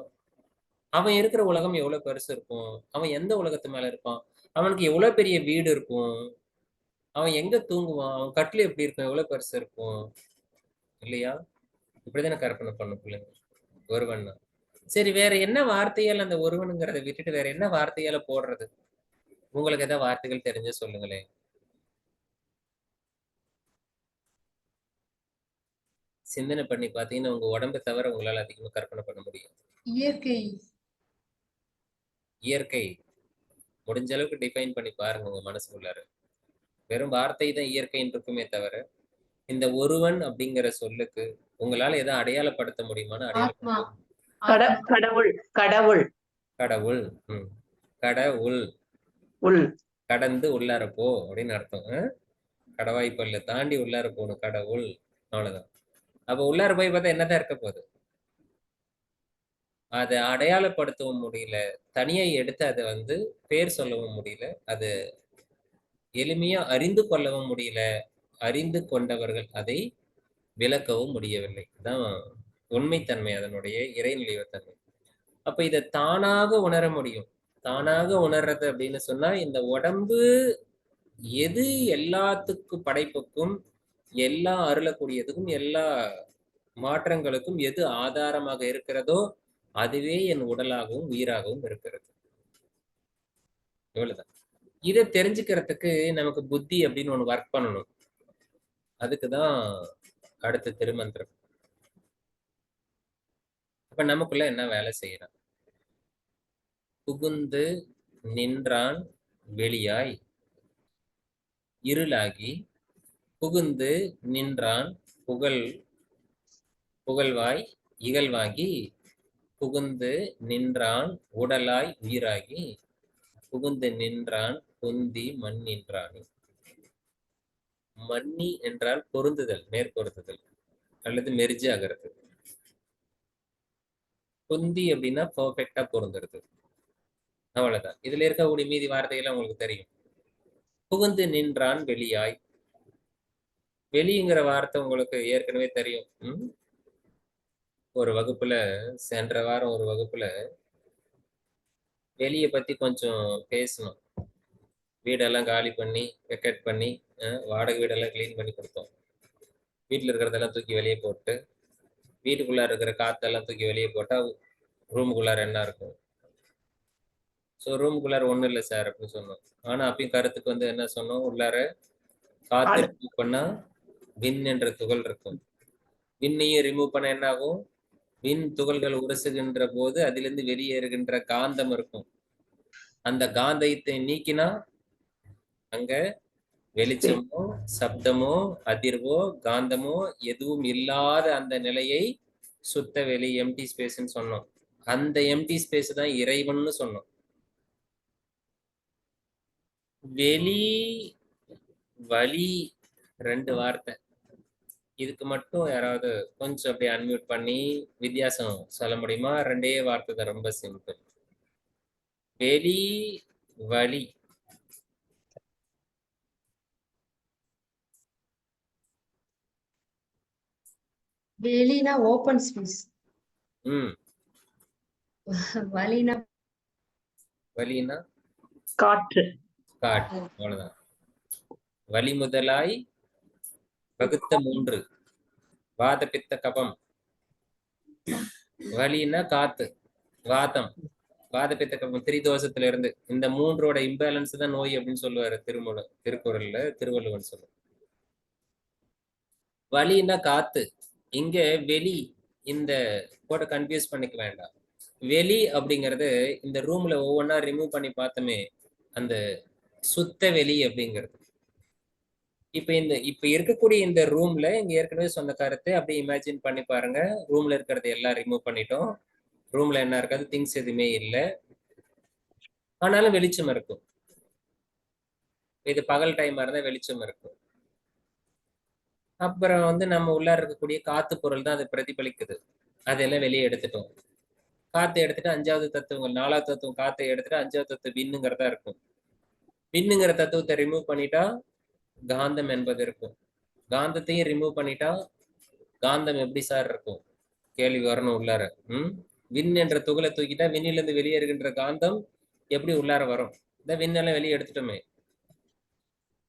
அவன் இருக்கிற உலகம் எவ்வளவு பெருசு இருக்கும். அவன் எந்த உலகத்து மேல இருப்பான். அவனுக்கு எவ்வளவு பெரிய வீடு இருக்கும். அவன் எங்க தூங்குவான். அவன் கட்டில் எப்படி இருக்கும், எவ்வளவு பெருசு இருக்கும் இல்லையா? இப்படிதானே கற்பனை பண்ணும் பிள்ளைங்க. ஒருவன் சரி, வேற என்ன வார்த்தையால் அந்த ஒருவனுங்கிறத விட்டுட்டு வேற என்ன வார்த்தையால போடுறது? உங்களுக்கு ஏதாவது வார்த்தைகள் தெரிஞ்ச சொல்லுங்களேன். சிந்தனை பண்ணி பாத்தீங்கன்னா உங்க உடம்பை தவிர உங்களால அதிகமா கற்பனை பண்ண முடியும். இயற்கை. இயற்கை முடிஞ்ச அளவுக்கு டிஃபைன் பண்ணி பாருங்க உங்க மனசுக்குள்ளார. வெறும் வார்த்தை தான் இயற்கைன்னு இருக்குமே தவிர, இந்த ஒருவன் அப்படிங்கிற சொல்லுக்கு உங்களால எதை அடையாளப்படுத்த முடியுமான்னு ஆத்மா. கடவுள். கடவுள். கடவுள். கடவுள். உள். கடந்து உள்ளார போ அப்படின்னு அர்த்தம். கடவாய்ப்பல்ல தாண்டி உள்ளார போகணும். கடவுள். அவ்வளவுதான். அப்ப உள்ளார போய் பார்த்தா என்னதான் இருக்க போகுது? அதை அடையாளப்படுத்தவும் முடியல, தனியா எடுத்து அதை வந்து பேர் சொல்லவும் முடியல. அது எளிமையா அறிந்து கொள்ளவும் முடியல, அறிந்து கொண்டவர்கள் அதை விளக்கவும் முடியவில்லை. அதான் உண்மைத்தன்மை, அதனுடைய இறைநிலைவத்தன்மை. அப்ப இதை தானாக உணர முடியும். தானாக உணர்றது அப்படின்னு சொன்னா, இந்த உடம்பு எது எல்லாத்துக்கும் படைப்புக்கும், எல்லா அருளக்கூடியதுக்கும், எல்லா மாற்றங்களுக்கும் எது ஆதாரமாக இருக்கிறதோ அதுவே என் உடலாகவும் உயிராகவும் இருக்கிறது. இவ்வளவுதான். இதை தெரிஞ்சுக்கிறதுக்கு நமக்கு புத்தி அப்படின்னு ஒண்ணு ஒர்க் பண்ணணும். அதுக்குதான் அடுத்த திருமந்திரம். அப்ப நமக்குள்ள என்ன வேலை செய்யறான்? புகுந்து நின்றான் வெளியாய் இருளாகி, புகுந்து நின்றான் புகழ்வாய் இகழ்வாகி, புகுந்து நின்றான் உடலாய் உயிராகி, புகுந்து நின்றான் பொந்தி மண்ணின்றான். மன்னி என்றால் பொருந்துதல், மேற்பொருந்துதல் அல்லது மெர்ஜ் ஆகிறது. பொந்தி அப்படின்னா பர்ஃபெக்டா பொருந்துறது. அவ்வளவுதான். இதுல இருக்கக்கூடிய மீதி வார்த்தைகள் உங்களுக்கு தெரியும். புகுந்து நின்றான் வெளியாய். வெளிங்கிற வார்த்தை உங்களுக்கு ஏற்கனவே தெரியும். ஒரு வகுப்புல, சென்ற வாரம் ஒரு வகுப்புல வெளியை பத்தி கொஞ்சம் பேசணும். வீடெல்லாம் காலி பண்ணி வெக்கேட் பண்ணி வாடகை வீடெல்லாம் கிளீன் பண்ணி கொடுத்தோம். வீட்டில் இருக்கிறதெல்லாம் தூக்கி வெளியே போட்டு, வீட்டுக்குள்ளார இருக்கிற காத்தெல்லாம் தூக்கி வெளியே போட்டா ரூமுக்குள்ளார என்ன இருக்கும்? ஸோ ரூமுக்குள்ளார ஒன்றும் இல்லை சார் அப்படின்னு சொன்னோம். ஆனா அப்பயும் கருத்துக்கு வந்து என்ன சொன்னோம்? உள்ளார காத்து ரிமூவ் பண்ணா வின் என்ற துகள் இருக்கும். விண்ணையும் ரிமூவ் பண்ண என்ன ஆகும்? விண் துகள்கள் உரசுகின்ற போது அதிலிருந்து வெளியேறுகின்ற காந்தம் இருக்கும். அந்த காந்தத்தை நீக்கினா அங்க வெளிச்சமோ சப்தமோ அதிர்வோ காந்தமோ எதுவும் இல்லாத அந்த நிலையை சுத்த வெளி, எம்டி ஸ்பேஸ்ன்னு சொன்னோம். அந்த எம்டி ஸ்பேஸ் தான் இறைவன்னு சொன்னோம். வெளி வழி ரெண்டு வார்த்தை. இதுக்கு மட்டும் யாராவது கொஞ்சம் அப்படியே அன்மியூட் பண்ணி வித்தியாசம் சொல்ல முடியுமா? ரெண்டே வார்த்தை தான், ரொம்ப சிம்பிள். வெளி வழி. வெளினா ஓபன் ஸ்பேஸ், வழினா வழின்னா காற்று. காற்று. அவ்வளவுதான். வழி முதலாய் வகுத்த மூன்று, வாத பித்த கபம். வலின்னா காத்து, வாதம், வாத பித்த கபம், திரிதோஷத்துல இருந்து. இந்த மூன்றோட இம்பேலன்ஸ் தான் நோய் அப்படின்னு சொல்லுவாரு திருக்குறள்ல திருவள்ளுவன் சொல்லுவார். வலின்னா காத்து. இங்க வெளி, இந்த போட்ட கன்ஃபியூஸ் பண்ணிக்க வேண்டாம். வெளி அப்படிங்கிறது இந்த ரூம்ல ஒவ்வொன்றா ரிமூவ் பண்ணி பார்த்தோமே, அந்த சுத்த வெளி அப்படிங்கிறது. இப்ப இருக்கக்கூடிய இந்த ரூம்ல இங்க ஏற்கனவே சொன்ன கருத்தை அப்படியே இமேஜின் பண்ணி பாருங்க. ரூம்ல இருக்கிறது எல்லாம் ரிமூவ் பண்ணிட்டோம். ரூம்ல என்ன இருக்காது? திங்ஸ் எதுவுமே இல்லை. ஆனாலும் வெளிச்சம் இருக்கும். இது பகல் டைமா இருந்தா வெளிச்சம் இருக்கும். அப்புறம் வந்து நம்ம உள்ள இருக்கக்கூடிய காத்து பொருள் தான் அது பிரதிபலிக்குது. அதெல்லாம் வெளியே எடுத்துட்டோம். காத்தை எடுத்துட்டு அஞ்சாவது தத்துவங்கள், நாலாவது தத்துவம் காத்தை எடுத்துட்டு அஞ்சாவது தத்துவம் விண்ணுங்கிறதா இருக்கும். விண்ணுங்கிற தத்துவத்தை ரிமூவ் பண்ணிட்டா காந்தம் என்பது இருக்கும். காந்தத்தையும் ரிமூவ் பண்ணிட்டா காந்தம் எப்படி சார் இருக்கும்? கேள்வி வரணும் உள்ளார. விண் என்ற துகளை தூக்கிட்டா விண்ணிலிருந்து வெளியேறுகின்ற காந்தம் எப்படி உள்ளார வரும்? இந்த விண்ணெல்லாம் வெளியே எடுத்துட்டோமே.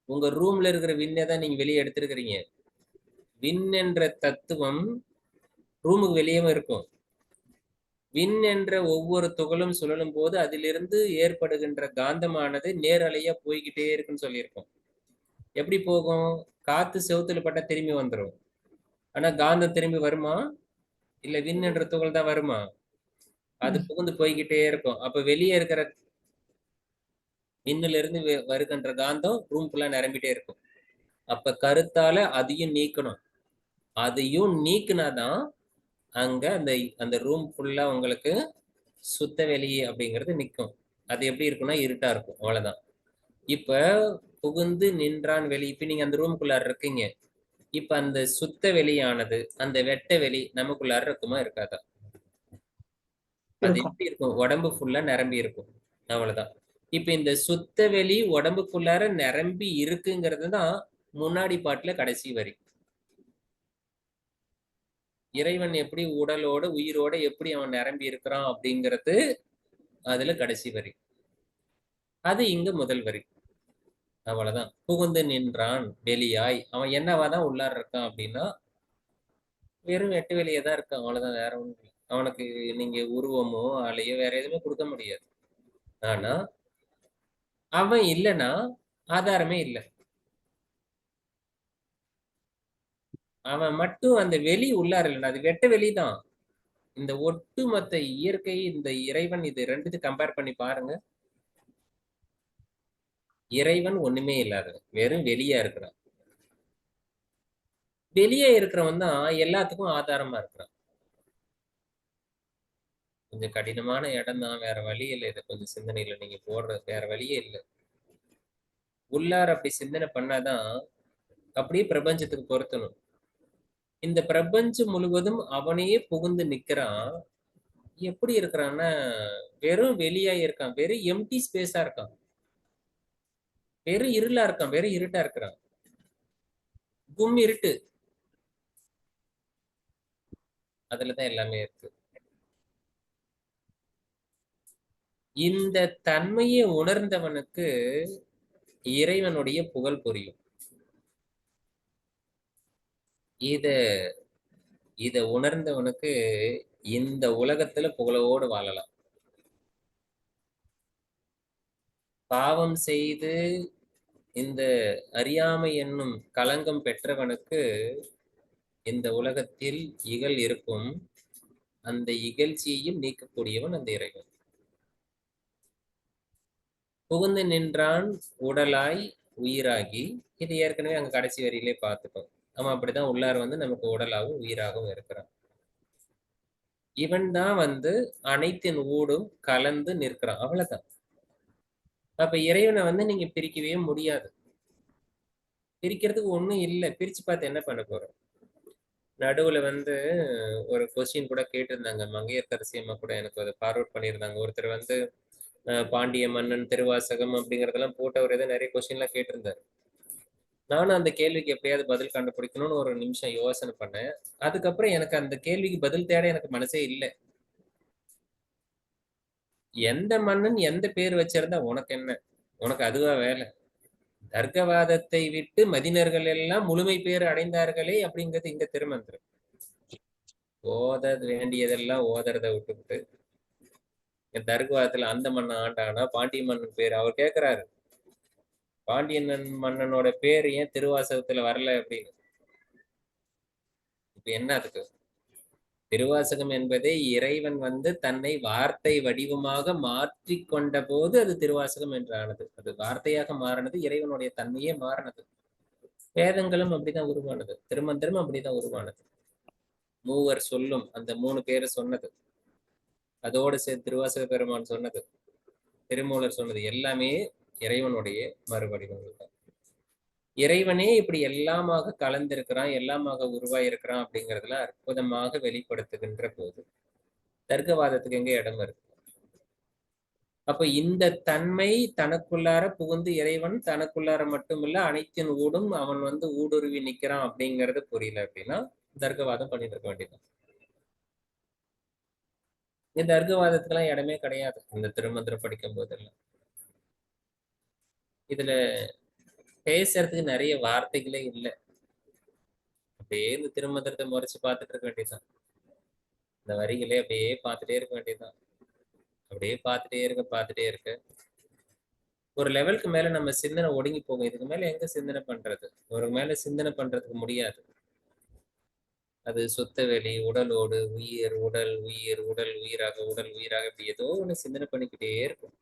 உங்க ரூம்ல இருக்கிற விண்ணை தான் நீங்க வெளியே எடுத்திருக்கிறீங்க. விண் என்ற தத்துவம் ரூமுக்கு வெளியேவும் இருக்கும். விண் என்ற ஒவ்வொரு துகளும் சுழலும் போது அதிலிருந்து ஏற்படுகின்ற காந்தமானது நேரலையா போய்கிட்டே இருக்குன்னு சொல்லியிருக்கோம். எப்படி போகும்? காத்து செவுத்துல பட்டா திரும்பி வந்துடும். ஆனா காந்தம் திரும்பி வருமா? இல்ல விண் என்ற துகள் தான் வருமா? அது புகுந்து போய்கிட்டே இருக்கும். அப்ப வெளியே இருக்கிற விண்ணுல இருந்து வருகின்ற காந்தம் ரூம் ஃபுல்லா நிரம்பிட்டே இருக்கும். அப்ப கருத்தால அதையும் நீக்கணும். அதையும் நீக்கினாதான் அங்க அந்த ரூம் ஃபுல்லா உங்களுக்கு சுத்த வெளி அப்படிங்கிறது நிற்கும். அது எப்படி இருக்குன்னா இருட்டா இருக்கும். அவ்வளவுதான். இப்ப புகுந்து நின்றான் வெளி. இப்ப நீங்க அந்த ரூமுக்குள்ளார இருக்கீங்க. இப்ப அந்த சுத்த வெளியானது, அந்த வெட்ட வெளி நமக்குள்ளார இருக்குமா இருக்காதா? அது எப்படி இருக்கும்? உடம்பு ஃபுல்லா நிரம்பி இருக்கும். அவ்வளவுதான். இப்ப இந்த சுத்த வெளி உடம்புக்குள்ளார நிரம்பி இருக்குங்கிறது தான் முன்னாடி பாட்டுல கடைசி வரி. இறைவன் எப்படி உடலோட உயிரோட எப்படி அவன் நிரம்பி இருக்கிறான் அப்படிங்கிறது அதுல கடைசி வரி. அது இங்க முதல் வரி. அவ்வளவுதான். புகுந்து நின்றான் வெளியாய். அவன் என்னவாதான் உள்ளார இருக்கான் அப்படின்னா வெறும் வெட்டு வெளியே தான் இருக்கான். அவ்வளவுதான், வேற ஒண்ணும் இல்லை. அவனுக்கு நீங்க உருவமோ ஆளையோ வேற எதுவுமே கொடுக்க முடியாது. ஆனா அவன் இல்லைன்னா ஆதாரமே இல்லை. அவன் மட்டும் அந்த வெளி உள்ளார இல்லைன்னா அது வெட்ட வெளிதான். இந்த ஒட்டுமொத்த இயற்கை, இந்த இறைவன், இது ரெண்டுத்தையும் கம்பேர் பண்ணி பாருங்க. இறைவன் ஒண்ணுமே இல்லாதவன், வெறும் வெளியா இருக்கிறான். வெளியே இருக்கிறவன் தான் எல்லாத்துக்கும் ஆதாரமா இருக்கிறான். கொஞ்சம் கடினமான இடம் தான், வேற வழி இல்லை. இதை கொஞ்சம் சிந்தனையில நீங்க போடுறது வேற வழியே இல்லை. உள்ளார அப்படி சிந்தனை பண்ணாதான் அப்படியே பிரபஞ்சத்துக்கு பொருத்தணும். இந்த பிரபஞ்சம் முழுவதும் அவனையே புகுந்து நிக்கிறான். எப்படி இருக்கிறான்னா வெறும் வெளியா இருக்கான், வெறும் எம்டி ஸ்பேஸா இருக்கான், வெறும் இருளா இருக்கான், வெறும் இருட்டா இருக்கிறான். கும் இருட்டு, அதுலதான் எல்லாமே இருக்கு. இந்த தன்மையை உணர்ந்தவனுக்கு இறைவனுடைய புகழ் புரியும். இத உணர்ந்தவனுக்கு இந்த உலகத்துல புகழோடு வாழலாம். பாவம் செய்து இந்த அறியாமை என்னும் களங்கம் பெற்றவனுக்கு இந்த உலகத்தில் இகழ் இருக்கும். அந்த இகழ்ச்சியையும் நீக்கக்கூடியவன் அந்த இறைவன். புகுந்து நின்றான் உடலாய் உயிராகி. இது ஏற்கனவே அங்க கடைசி வரியிலே பார்த்துட்டோம். அவன் அப்படிதான் உள்ளார வந்து நமக்கு உடலாகவும் உயிராகவும் இருக்கிறான். இவன் தான் வந்து அனைத்தின் ஊடும் கலந்து நிற்கிறான். அவ்வளவுதான். அப்ப இறைவனை வந்து நீங்க பிரிக்கவே முடியாது. பிரிக்கிறதுக்கு ஒண்ணும் இல்லை. பிரிச்சு பார்த்து என்ன பண்ண போறோம்? நடுவுல வந்து ஒரு கொஸ்டின் கூட கேட்டிருந்தாங்க, மங்கையர்க்கரசி அம்மா கூட எனக்கு அதை ஃபார்வர்ட் பண்ணியிருந்தாங்க. ஒருத்தர் வந்து பாண்டிய மன்னன், திருவாசகம் அப்படிங்கறதெல்லாம் போட்டவர் ஏதோ நிறைய கொஸ்டின்லாம் கேட்டிருந்தாரு. நானும் அந்த கேள்விக்கு எப்படியாவது பதில் கண்டுபிடிக்கணும்னு ஒரு நிமிஷம் யோசனை பண்ணேன். அதுக்கப்புறம் எனக்கு அந்த கேள்விக்கு பதில் தேட எனக்கு மனசே இல்லை. எந்த மன்னன் எந்த பேர் வச்சிருந்தா உனக்கு என்ன? உனக்கு அதுவா வேலை? தர்க்கவாதத்தை விட்டு மதினர்கள் எல்லாம் முழுமை பேர் அடைந்தார்களே அப்படிங்கிறது இங்க திருமந்திரம். ஓத வேண்டியதெல்லாம் ஓதறதை விட்டுவிட்டு தர்க்கவாதத்துல அந்த மன்னன் ஆண்டானா பாண்டிய மன்னன் பேர் அவர் கேட்கிறாரு. பாண்டியன் மன்னனோட பேர் ஏன் திருவாசகத்துல வரல அப்படின்னு. இப்ப என்ன அதுக்கு? திருவாசகம் என்பதை இறைவன் வந்து தன்னை வார்த்தை வடிவமாக மாற்றி கொண்ட போது அது திருவாசகம் என்றானது. அது வார்த்தையாக மாறினது, இறைவனுடைய தன்மையே மாறினது. வேதங்களும் அப்படிதான் உருவானது, திருமந்திரம் அப்படிதான் உருவானது. மூவர் சொல்லும் அந்த 3 பேரை சொன்னது, அதோடு சேர்த்து திருவாசக பெருமான் சொன்னது, திருமூலர் சொன்னது எல்லாமே இறைவனுடைய மறுவடிவங்கள் தான். இறைவனே இப்படி எல்லாமாக கலந்திருக்கிறான், எல்லாமாக உருவாயிருக்கிறான் அப்படிங்கிறதுல அற்புதமாக வெளிப்படுத்துகின்ற போது தர்க்கவாதத்துக்கு எங்க இடம் இருக்கு? அப்ப இந்த தன்மை தனக்குள்ளார புகுந்து இறைவன் தனக்குள்ளார மட்டுமில்ல அனைத்தின் ஊடும் அவன் வந்து ஊடுருவி நிக்கிறான் அப்படிங்கறது புரியல அப்படின்னா தர்க்கவாதம் பண்ணிட்டு இருக்க வேண்டியதான். இந்த தர்க்கவாதத்துக்கெல்லாம் இடமே கிடையாது இந்த திருமந்திரம் படிக்கும் போதெல்லாம். இதுல பேசுறதுக்கு நிறைய வார்த்தைகளே இல்லை. அப்படியே இந்த திருமந்திரத்தை முறைச்சு பார்த்துட்டு இருக்க வேண்டியதுதான். இந்த வரிகளே அப்படியே பார்த்துட்டே இருக்க வேண்டியதுதான். அப்படியே பார்த்துட்டே இருக்க ஒரு லெவலுக்கு மேல நம்ம சிந்தனை ஒடுங்கி போகும். இதுக்கு மேல எங்க சிந்தனை பண்றது? ஒரு மேல சிந்தனை பண்றதுக்கு முடியாது. அது சுத்த வெளி, உடலோடு உயிர், உடல் உயிர், உடல் உயிராக, உடல் உயிராக இப்படி ஏதோ ஒண்ணு சிந்தனை பண்ணிக்கிட்டே இருக்கும்.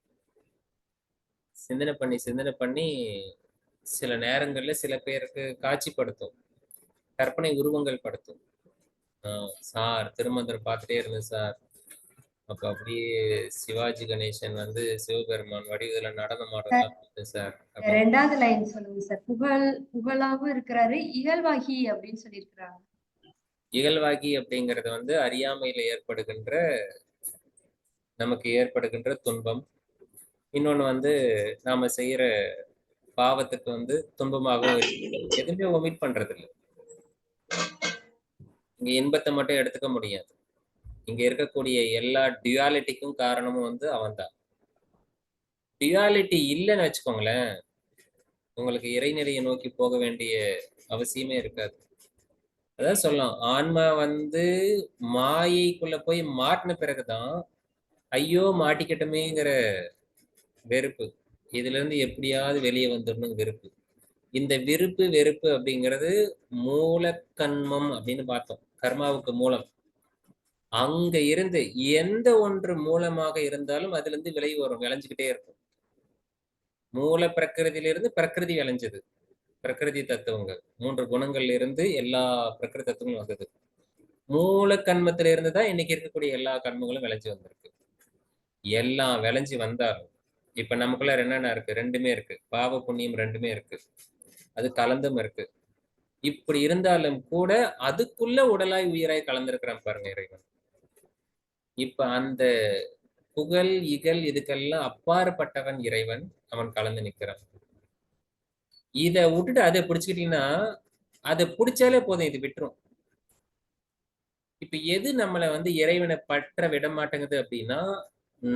சிந்தனை பண்ணி சில நேரங்கள்ல சில பேருக்கு காட்சிப்படுத்தும், கற்பனை உருவங்கள் படுத்தும். சார் திருமந்திரம் பார்த்துட்டே இருந்தேன் சார், அப்ப அப்படியே சிவாஜி கணேசன் வந்து சிவபெருமான் வடிவத்துல நடனம் ஆடுறதெல்லாம் பார்த்தேன் சார். 2வது லைன் சொல்லுங்க சார். புகழாவும் இருக்கிறாரு, இகழ்வாகி அப்படின்னு சொல்லியிருக்கிறாங்க. இகழ்வாகி அப்படிங்கறது வந்து அறியாமையில நமக்கு ஏற்படுகின்ற துன்பம். இன்னொன்னு வந்து நாம செய்யற பாவத்துக்கு வந்து துன்பமாகவும் இருக்கு. எதுவுமே ஒமிட் பண்றது இல்லை. இங்க இன்பத்தை மட்டும் எடுத்துக்க முடியாது. இங்க இருக்கக்கூடிய எல்லா டியூயாலிட்டிக்கும் காரணமும் வந்து அவன் தான். டியூயாலிட்டி இல்லைன்னு வச்சுக்கோங்களேன், உங்களுக்கு இறைநிலையை நோக்கி போக வேண்டிய அவசியமே இருக்காது. அதான் சொல்லலாம், ஆன்மா வந்து மாயைக்குள்ள போய் மாட்டின பிறகுதான் ஐயோ மாட்டிக்கிட்டமேங்கிற வெறுப்பு, இதுல இருந்து எப்படியாவது வெளியே வந்துடணும் வெறுப்பு. இந்த விருப்பு வெறுப்பு அப்படிங்கிறது மூலக்கண்மம் அப்படின்னு பார்த்தோம், கர்மாவுக்கு மூலம். அங்க இருந்து எந்த ஒன்று மூலமாக இருந்தாலும் அதுல இருந்து விளைவு வரும், விளைஞ்சுக்கிட்டே இருக்கும். மூல பிரகிருதியிலிருந்து பிரகிருதி விளைஞ்சது. பிரகிருதி தத்துவங்கள் 3 குணங்கள்ல இருந்து எல்லா பிரகிருதி தத்துவங்களும் வந்தது. மூல கண்மத்தில இருந்து தான் இன்னைக்கு இருக்கக்கூடிய எல்லா கண்மங்களும் விளைஞ்சு வந்திருக்கு. எல்லாம் விளைஞ்சு வந்தாலும் இப்ப நமக்குள்ள என்னென்ன இருக்கு? ரெண்டுமே இருக்கு. பாவ புண்ணியம் ரெண்டுமே இருக்கு. அது கலந்தும் இருக்கு. இப்படி இருந்தாலும் கூட அதுக்குள்ள உடலாய் உயிராய் கலந்திருக்கிறான் பாருங்க இறைவன். இப்ப அந்த புகழ் இகழ் இதுக்கெல்லாம் அப்பாற்பட்டவன் இறைவன். அவன் கலந்து நிற்கிறான். இத விட்டுட்டு அதை பிடிச்சுக்கிட்டீங்கன்னா, அதை பிடிச்சாலே போதும், இது விட்டுரும். இப்ப எது நம்மளை வந்து இறைவனை பற்ற விட மாட்டேங்குது அப்படின்னா,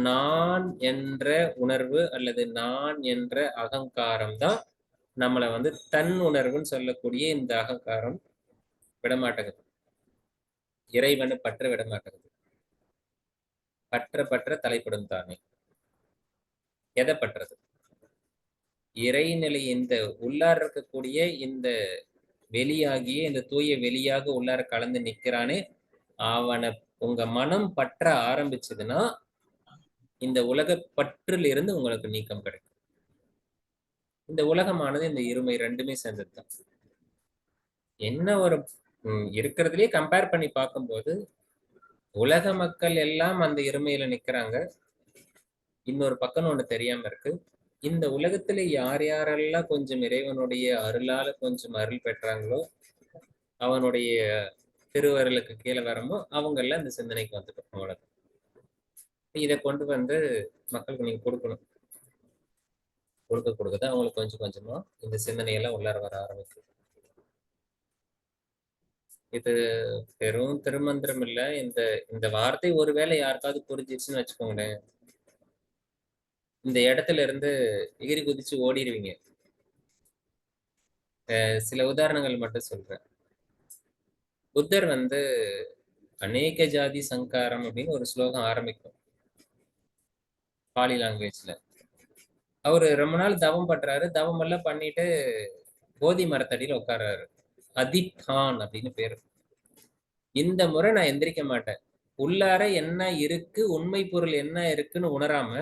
நான் என்ற உணர்வு அல்லது நான் என்ற அகங்காரம் தான் நம்மளை வந்து தன் உணர்வுன்னு சொல்லக்கூடிய இந்த அகங்காரம் விடமாட்டேங்குது. இறைவனை பற்ற விட மாட்டேங்குது. பற்ற பற்ற தலைப்படும் தானே. எதை பற்றது? இறைநிலை இந்த உள்ளார இருக்கக்கூடிய இந்த வெளியாகிய இந்த தூய வெளியாக உள்ளார கலந்து நிற்கிறானே, அவனை உங்க மனம் பற்ற ஆரம்பிச்சதுன்னா இந்த உலக பற்றில் இருந்து உங்களுக்கு நீக்கம் கிடைக்கும். இந்த உலகமானது இந்த இருமை ரெண்டுமே சேர்ந்ததுதான். என்ன ஒரு இருக்கிறதுலயே கம்பேர் பண்ணி பார்க்கும்போது உலக மக்கள் எல்லாம் அந்த இருமையில நிக்கிறாங்க. இன்னொரு பக்கம் ஒண்ணு தெரியாம இருக்கு. இந்த உலகத்துல யார் யாரெல்லாம் கொஞ்சம் இறைவனுடைய அருளால கொஞ்சம் அருள் பெற்றாங்களோ, அவனுடைய திருவருளுக்கு கீழே வரமோ அவங்க எல்லாம் இந்த சிந்தனைக்கு வந்துட்டோம். அவ்வளவுதான். இதை கொண்டு வந்து மக்களுக்கு நீங்க கொடுக்கணும். கொடுக்கதான் அவங்களுக்கு கொஞ்சம் கொஞ்சமா இந்த சிந்தனையெல்லாம் உள்ளார வர ஆரம்பிக்கும். இது பெரும் திருமந்திரம் இல்ல. இந்த இந்த வார்த்தை ஒருவேளை யாருக்காவது புரிஞ்சிச்சுன்னு வச்சுக்கோங்களேன், இந்த இடத்துல இருந்து எகிரி குதிச்சு ஓடிடுவீங்க. சில உதாரணங்கள் மட்டும் சொல்றேன். புத்தர் வந்து அநேக ஜாதி சங்காரம் அப்படின்னு ஒரு ஸ்லோகம் ஆரம்பிக்கும் பாலி லாங்குவேஜ்ல. அவரு ரொம்ப நாள் தவம் பண்றாரு. தவம் எல்லாம் பண்ணிட்டு போதி மரத்தடியில உட்கார்றாரு. அதிகான் அப்படின்னு பேரு. இந்த முறை நான் எந்திரிக்க மாட்டேன், உள்ளார என்ன இருக்கு, உண்மை பொருள் என்ன இருக்குன்னு உணராம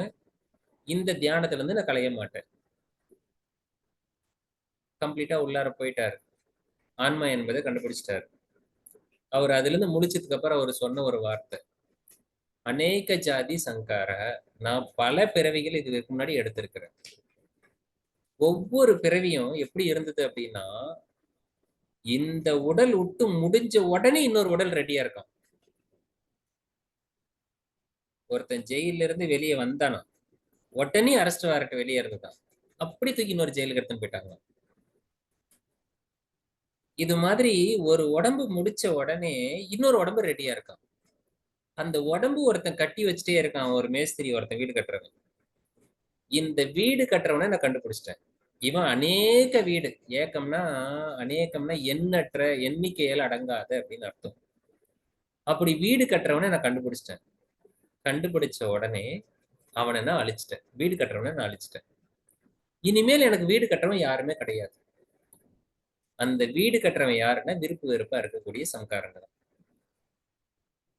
இந்த தியானத்துல இருந்து நான் கலைய மாட்டேன். கம்ப்ளீட்டா உள்ளார போயிட்டாரு. ஆன்மா என்பதை கண்டுபிடிச்சிட்டாரு. அவர் அதுல இருந்து முடிச்சதுக்கு அப்புறம் அவர் சொன்ன ஒரு வார்த்தை, அநேக ஜாதி சங்கார. நான் பல பிறவிகள் இதுக்கு முன்னாடி எடுத்திருக்கிறேன். ஒவ்வொரு பிறவியும் எப்படி இருந்தது அப்படின்னா, இந்த உடல் விட்டு முடிஞ்ச உடனே இன்னொரு உடல் ரெடியா இருக்கான். ஒருத்தன் ஜெயில இருந்து வெளியே வந்தானா உடனே அரெஸ்ட் வாரண்ட் வெளியே இருந்துதான், அப்படி தூக்கி இன்னொரு ஜெயிலுக்கு எடுத்துன்னு போயிட்டாங்க. இது மாதிரி ஒரு உடம்பு முடிச்ச உடனே இன்னொரு உடம்பு ரெடியா இருக்கான். அந்த உடம்பு ஒருத்தன் கட்டி வச்சுட்டே இருக்கான். ஒரு மேஸ்திரி ஒருத்தன் வீடு கட்டுறவன். இந்த வீடு கட்டுறவனை நான் கண்டுபிடிச்சிட்டேன். இவன் அநேக வீடு, ஏக்கம்னா அநேகம்னா எண்ணற்ற, எண்ணிக்கையில் அடங்காத அப்படின்னு அர்த்தம். அப்படி வீடு கட்டுறவனை நான் கண்டுபிடிச்சிட்டேன். கண்டுபிடிச்ச உடனே அவனை நான் அழிச்சிட்டேன். வீடு கட்டுறவனை நான் அழிச்சிட்டேன். இனிமேல் எனக்கு வீடு கட்டுறவன் யாருமே கிடையாது. அந்த வீடு கட்டுறவன் யாருன்னா விருப்பு வெறுப்பா இருக்கக்கூடிய சம்காரங்கள்.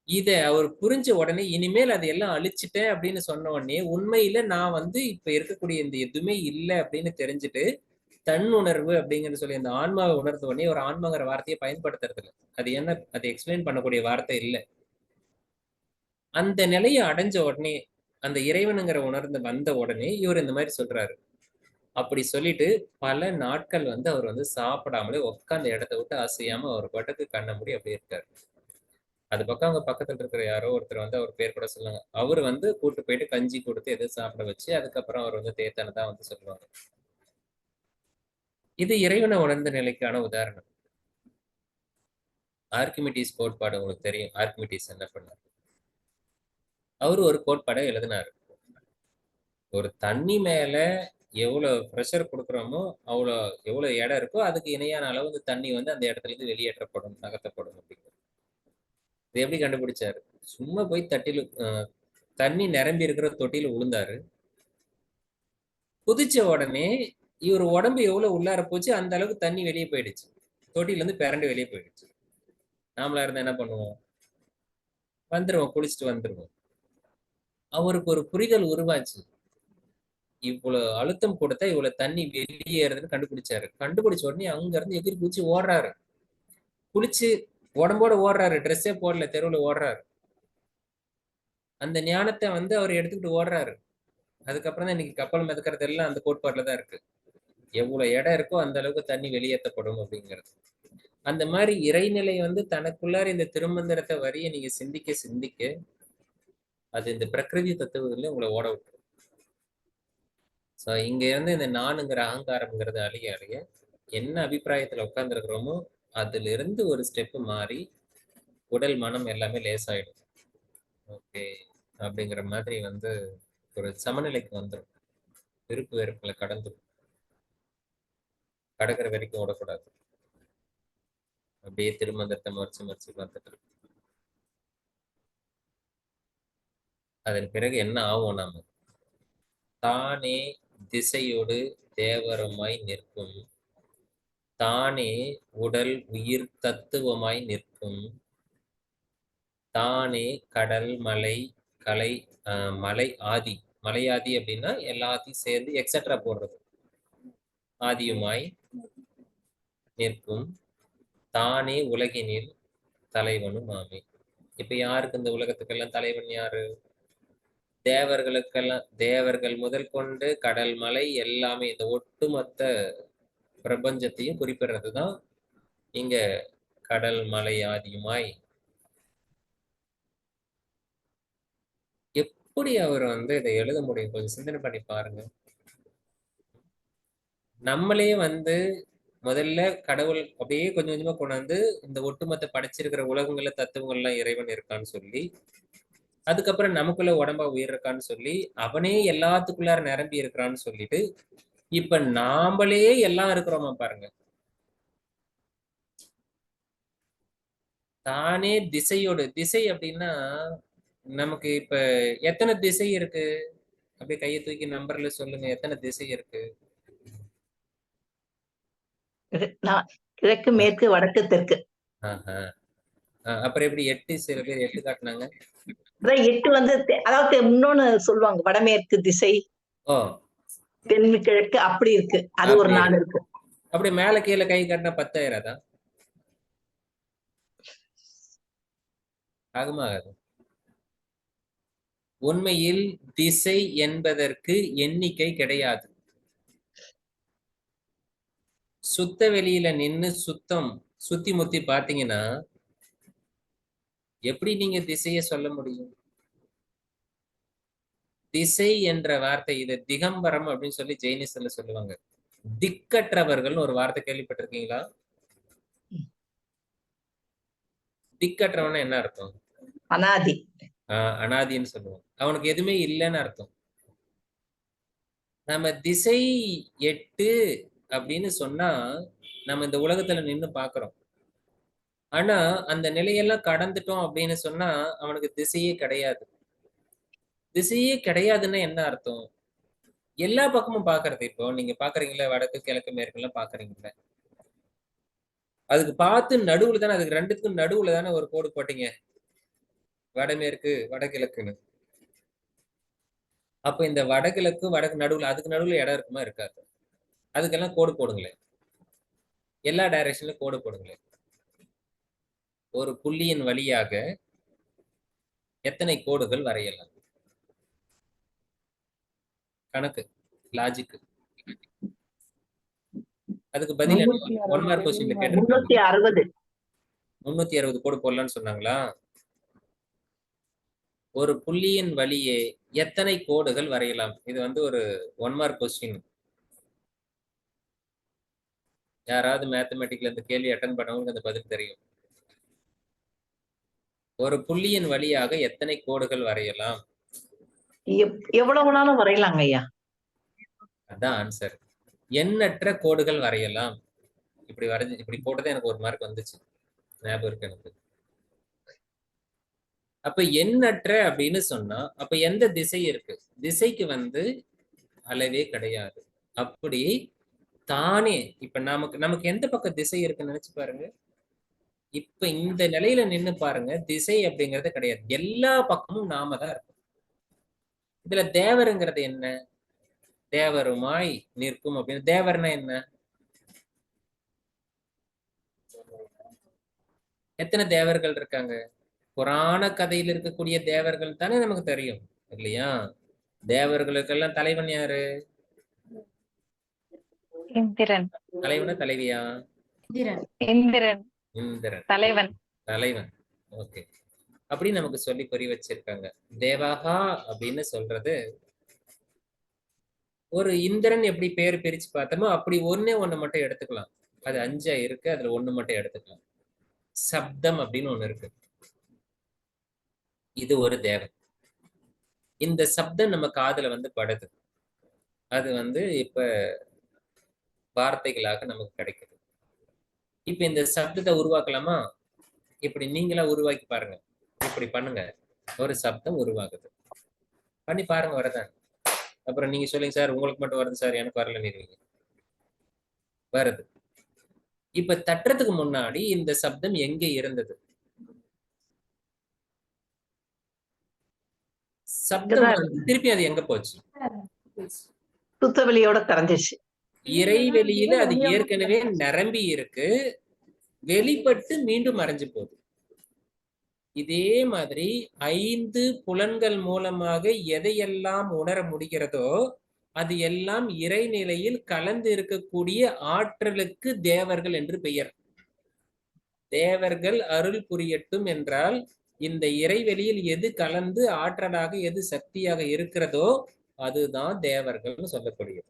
இத அவர் புரிஞ்ச உடனே இனிமேல் அதையெல்லாம் அழிச்சிட்டேன் அப்படின்னு சொன்ன உடனே உண்மையில நான் வந்து இப்ப இருக்கக்கூடிய இந்த எதுவுமே இல்லை அப்படின்னு தெரிஞ்சுட்டு தன் உணர்வு அப்படிங்கிறது சொல்லி அந்த ஆன்மாவை உணர்ந்த உடனே ஒரு ஆன்மாங்கிற வார்த்தையை பயன்படுத்துறது இல்லை. அது என்ன, அதை எக்ஸ்பிளைன் பண்ணக்கூடிய வார்த்தை இல்லை. அந்த நிலையை அடைஞ்ச உடனே, அந்த இறைவனுங்கிற உணர்ந்து வந்த உடனே இவர் இந்த மாதிரி சொல்றாரு. அப்படி சொல்லிட்டு பல நாட்கள் வந்து அவர் வந்து சாப்பிடாமலே உட்கார்ந்த இடத்த விட்டு அசையாம அவர் பாட்டுக்கு கண்ண மூடி அப்படியே இருக்காரு. அது பக்கம் அவங்க பக்கத்துல இருக்கிற யாரோ ஒருத்தர் வந்து அவர் பேர் கூட சொல்லுவாங்க. அவர் வந்து கூட்டு போயிட்டு கஞ்சி கொடுத்து எது சாப்பிட வச்சு அதுக்கப்புறம் அவர் வந்து தேத்தனதா வந்து சொல்லுவாங்க. இது இறைவனை உணர்ந்த நிலைக்கான உதாரணம். ஆர்கிமிடிஸ் கோட்பாடு உங்களுக்கு தெரியும். ஆர்கிமிடிஸ் என்ன பண்ணார்? அவரு ஒரு கோட்பாடை எழுதினாரு. ஒரு தண்ணி மேல எவ்வளவு ப்ரெஷர் கொடுக்குறோமோ அவ்வளோ எவ்வளவு இடம் இருக்கோ அதுக்கு இணையான அளவு இந்த தண்ணி வந்து அந்த இடத்துல இருந்து வெளியேற்றப்படும், நகர்த்தப்படும் அப்படிங்கிறது. இது எப்படி கண்டுபிடிச்சாரு? சும்மா போய் தண்ணி நிரம்பி இருக்கிற தொட்டியில விழுந்தாரு. குதிச்ச உடனே இவர் உடம்பு எவ்வளவு உள்ளார போச்சு அந்த அளவுக்கு தண்ணி வெளியே போயிடுச்சு. தொட்டில இருந்து பிறண்டு வெளியே போயிடுச்சு. நாமளா இருந்தா என்ன பண்ணுவோம்? வந்துருவோம், குளிச்சுட்டு வந்துருவோம். அவருக்கு ஒரு புரிதல் உருவாச்சு. இவ்வளவு அழுத்தம் கொடுத்தா இவ்வளவு தண்ணி வெளியேறதுன்னு கண்டுபிடிச்சாரு. கண்டுபிடிச்ச உடனே அங்க இருந்து எகிரி குதிச்சு ஓடுறாரு. குளிச்சு உடம்போட ஓடுறாரு, ட்ரெஸ்ஸே போடல, தெருவுல ஓடுறாரு. அந்த ஞானத்தை வந்து அவர் எடுத்துக்கிட்டு ஓடுறாரு. அதுக்கப்புறம் தான் இன்னைக்கு கப்பல் மிதக்கிறது எல்லாம் அந்த கோட்பாட்டுல தான் இருக்கு. எவ்வளவு இடம் இருக்கோ அந்த அளவுக்கு தண்ணி வெளியேற்றப்படும் அப்படிங்கிறது. அந்த மாதிரி இறைநிலை வந்து தனக்குள்ளார இந்த திருமந்திரத்தை வரிய நீங்க சிந்திக்க சிந்திக்க அது இந்த பிரகிருதி தத்துவத்துல உங்களை ஓட விட்டுரும். ஸோ இங்க இருந்து இந்த நானுங்கிற அகங்காரம்ங்கிறது அழிய அழிய என்ன அபிப்பிராயத்துல உட்கார்ந்துருக்கிறோமோ அதுல இருந்து ஒரு ஸ்டெப் மாறி உடல் மனம் எல்லாமே லேசாயிடும். ஓகே அப்படிங்கிற மாதிரி வந்து ஒரு சமநிலைக்கு வந்துடும். விருப்பு வெறுப்புல கடந்துடும். கடக்கிற வரைக்கும் ஓடக்கூடாது. அப்படியே திருமந்திரத்தை மறைச்சு மறைச்சு பார்த்துட்டு இருக்கு. அதன் பிறகு என்ன ஆகும்? நாம தானே திசையோடு தேவரமாய் நிற்கும், தானே உடல் உயிர் தத்துவமாய் நிற்கும், தானே கடல் மலை கலை மலை ஆதி. மலையாதி அப்படின்னா எல்லாத்தையும் சேர்ந்து எக்ஸெட்ரா போடுறது. ஆதியுமாய் நிற்கும், தானே உலகினில் தலைவனும் ஆமே. இப்ப யாருக்கு இந்த உலகத்துக்கெல்லாம் தலைவன் யாரு? தேவர்களுக்கெல்லாம். தேவர்கள் முதல் கொண்டு கடல் மலை எல்லாமே இந்த ஒட்டுமொத்த பிரபஞ்சத்தையும் குறிப்பிடுறதுதான் இங்க கடல் மலை ஆதியுமாய். எப்படி அவர் வந்து இதை எழுத முடியும்? கொஞ்சம் சிந்தனை பண்ணி பாருங்க. நம்மளே வந்து முதல்ல கடவுள் அப்படியே கொஞ்சம் கொஞ்சமா கொண்டாந்து இந்த ஒட்டுமொத்த படைச்சிருக்கிற உலகங்கள்ல தத்துவங்கள்லாம் இறைவன் இருக்கான்னு சொல்லி, அதுக்கப்புறம் நமக்குள்ள உடம்பா உயிர் இருக்கான்னு சொல்லி, அவனே எல்லாத்துக்குள்ளார நிரம்பி இருக்கிறான்னு சொல்லிட்டு இப்ப நாமளே எல்லாம் இருக்கிறோமா பாருங்க. தானே திசையோடு. திசை அப்படின்னா நமக்கு இப்ப எத்தனை திசை இருக்கு? அப்படியே கையை தூக்கி நம்பர்ல சொல்லுங்க. எத்தனை திசை இருக்கு? கிழக்கு மேற்கு வடக்கு தெற்கு. அப்புறம் எப்படி 8 சில பேர் 8 காட்டினாங்க? 8 வந்து அதாவது இன்னொன்னு சொல்லுவாங்க, வடமேற்கு திசை, ஓ தென்கிழக்கு அப்படி இருக்கு. அது ஒரு 4 இருக்கு. அப்படி மேல கீழே கை காட்டினா 10 ஆயிராதா? ஆகுமாகாது. உண்மையில் திசை என்பதற்கு எண்ணிக்கை கிடையாது. சுத்த வெளியில நின்னு சுத்தி முத்தி பாத்தீங்கன்னா எப்படி நீங்க திசைய சொல்ல முடியும்? திசை என்ற வார்த்தை, இது திகம்பரம் அப்படின்னு சொல்லி ஜெயினிஸ்ல சொல்லுவாங்க. திக்கற்றவர்கள் ஒரு வார்த்தை கேள்விப்பட்டிருக்கீங்களா? திக்கற்றவன என்ன அர்த்தம்? அனாதி. அனாதின்னு சொல்லுவோம். அவனுக்கு எதுவுமே இல்லைன்னு அர்த்தம். நம்ம திசை 8 அப்படின்னு சொன்னா நம்ம இந்த உலகத்துல நின்னு பாக்குறோம். ஆனா அந்த நிலையெல்லாம் கடந்துட்டோம் அப்படின்னு சொன்னா அவனுக்கு திசையே கிடையாது. திசையே கிடையாதுன்னா என்ன அர்த்தம்? எல்லா பக்கமும் பாக்குறது. இப்போ நீங்க பாக்குறீங்களா, வடக்கு கிழக்கு மேற்கு எல்லாம் பாக்குறீங்களா? அதுக்கு பார்த்து நடுவுல தானே, அதுக்கு ரெண்டுத்துக்கும் நடுவுல தானே ஒரு கோடு போட்டீங்க, வடமேற்கு வடகிழக்குன்னு. அப்ப இந்த வடகிழக்கு வடக்கு நடுவுல, அதுக்கு நடுவுல இடம் இருக்குமா? இருக்காது. அதுக்கெல்லாம் கோடு போடுங்களேன். எல்லா டைரக்ஷன்லயும் கோடு போடுங்களேன். ஒரு புள்ளியின் வழியாக எத்தனை கோடுகள் வரையலாம்? கணக்கு, லாஜிக். அதுக்கு பதில் என்ன? 1 மார்க் கொஸ்டின்ல கேட்டிருக்காங்க. 360 360 கோடு போடலாம்னு சொன்னாங்களா? ஒரு புள்ளியின் வழியே எத்தனை கோடுகள் வரையலாம்? இது வந்து ஒரு 1 மார்க் கொஸ்டின். யாராவது மேத்தமெட்டிக்ல இந்த கேள்வி அட்டன் பண்ணவங்களுக்கு அந்த பதில் தெரியும். ஒரு புள்ளியின் வழியாக எத்தனை கோடுகள் வரையலாம்? எவ்வளவு நாளும் வரையலாங்க ஐயா. அதான் ஆன்சர். எண்ணற்ற கோடுகள் வரையலாம். இப்படி வரைஞ்சு இப்படி போட்டதே எனக்கு 1 மார்க் வந்துச்சு. ஞாபகம் இருக்கு எனக்கு. அப்ப எண்ணற்ற அப்படின்னு சொன்னா அப்ப எந்த திசை இருக்கு? திசைக்கு வந்து அளவே கிடையாது. அப்படி தானே இப்ப நமக்கு எந்த பக்கம் திசை இருக்குன்னு நினைச்சு பாருங்க. இப்ப இந்த நிலையில நின்னு பாருங்க, திசை அப்படிங்கறது கிடையாது. எல்லா பக்கமும் நாம தான் இருக்கும். இதுல தேவருங்கிறது என்ன? தேவருமாய் நிற்கும் அப்படின்னு. தேவர்னா என்ன? எத்தனை தேவர்கள் இருக்காங்க? புராண கதையில் இருக்கக்கூடிய தேவர்கள் தானே நமக்கு தெரியும் இல்லையா? தேவர்களுக்கெல்லாம் தலைவன் யாரு? இந்திரன். தலைவனா தலைவியா? இந்திரன். இந்திரன் இந்திரன் தலைவன். தலைவன். ஓகே. அப்படி நமக்கு சொல்லி புரிய வச்சிருக்காங்க. தேவகா அப்படின்னு சொல்றது ஒரு இந்திரன் எப்படி பேர் பிரிச்சு பார்த்தோமோ அப்படி ஒண்ணு மட்டும் எடுத்துக்கலாம். அது 5 இருக்கு, அதுல 1 மட்டும் எடுத்துக்கலாம். சப்தம் அப்படின்னு ஒண்ணு இருக்கு. இது ஒரு தேவன். இந்த சப்தம் நம்ம காதுல வந்து படுது. அது வந்து இப்ப வார்த்தைகளாக நமக்கு கிடைக்குது. இப்ப இந்த சப்தத்தை உருவாக்கலாமா? இப்படி நீங்களா உருவாக்கி பாருங்க. இப்படி பண்ணுங்க, ஒரு சப்தம் உருவாகுது. பண்ணி பாருங்க வரதான். அப்புறம் நீங்க சொல்லுங்க சார் உங்களுக்கு மட்டும் வருது சார் எனக்கு வரல நீங்க வருது. இப்ப தட்டுறதுக்கு முன்னாடி இந்த சப்தம் எங்க இருந்தது? சப்தம் திருப்பி அது எங்க போச்சு? சுத்தவெளியோட கரைஞ்சிச்சு. இறைவெளியில அது ஏற்கனவே நிரம்பி இருக்கு, வெளிப்பட்டு மீண்டும் மறைஞ்சு போகுது. இதே மாதிரி 5 புலன்கள் மூலமாக எதையெல்லாம் உணர முடிகிறதோ அது எல்லாம் இறைநிலையில் கலந்து இருக்கக்கூடிய ஆற்றலுக்கு தேவர்கள் என்று பெயர். தேவர்கள் அருள் புரியட்டும் என்றால் இந்த இறைவெளியில் எது கலந்து ஆற்றலாக எது சக்தியாக இருக்கிறதோ அதுதான் தேவர்கள் சொல்லக்கூடியது.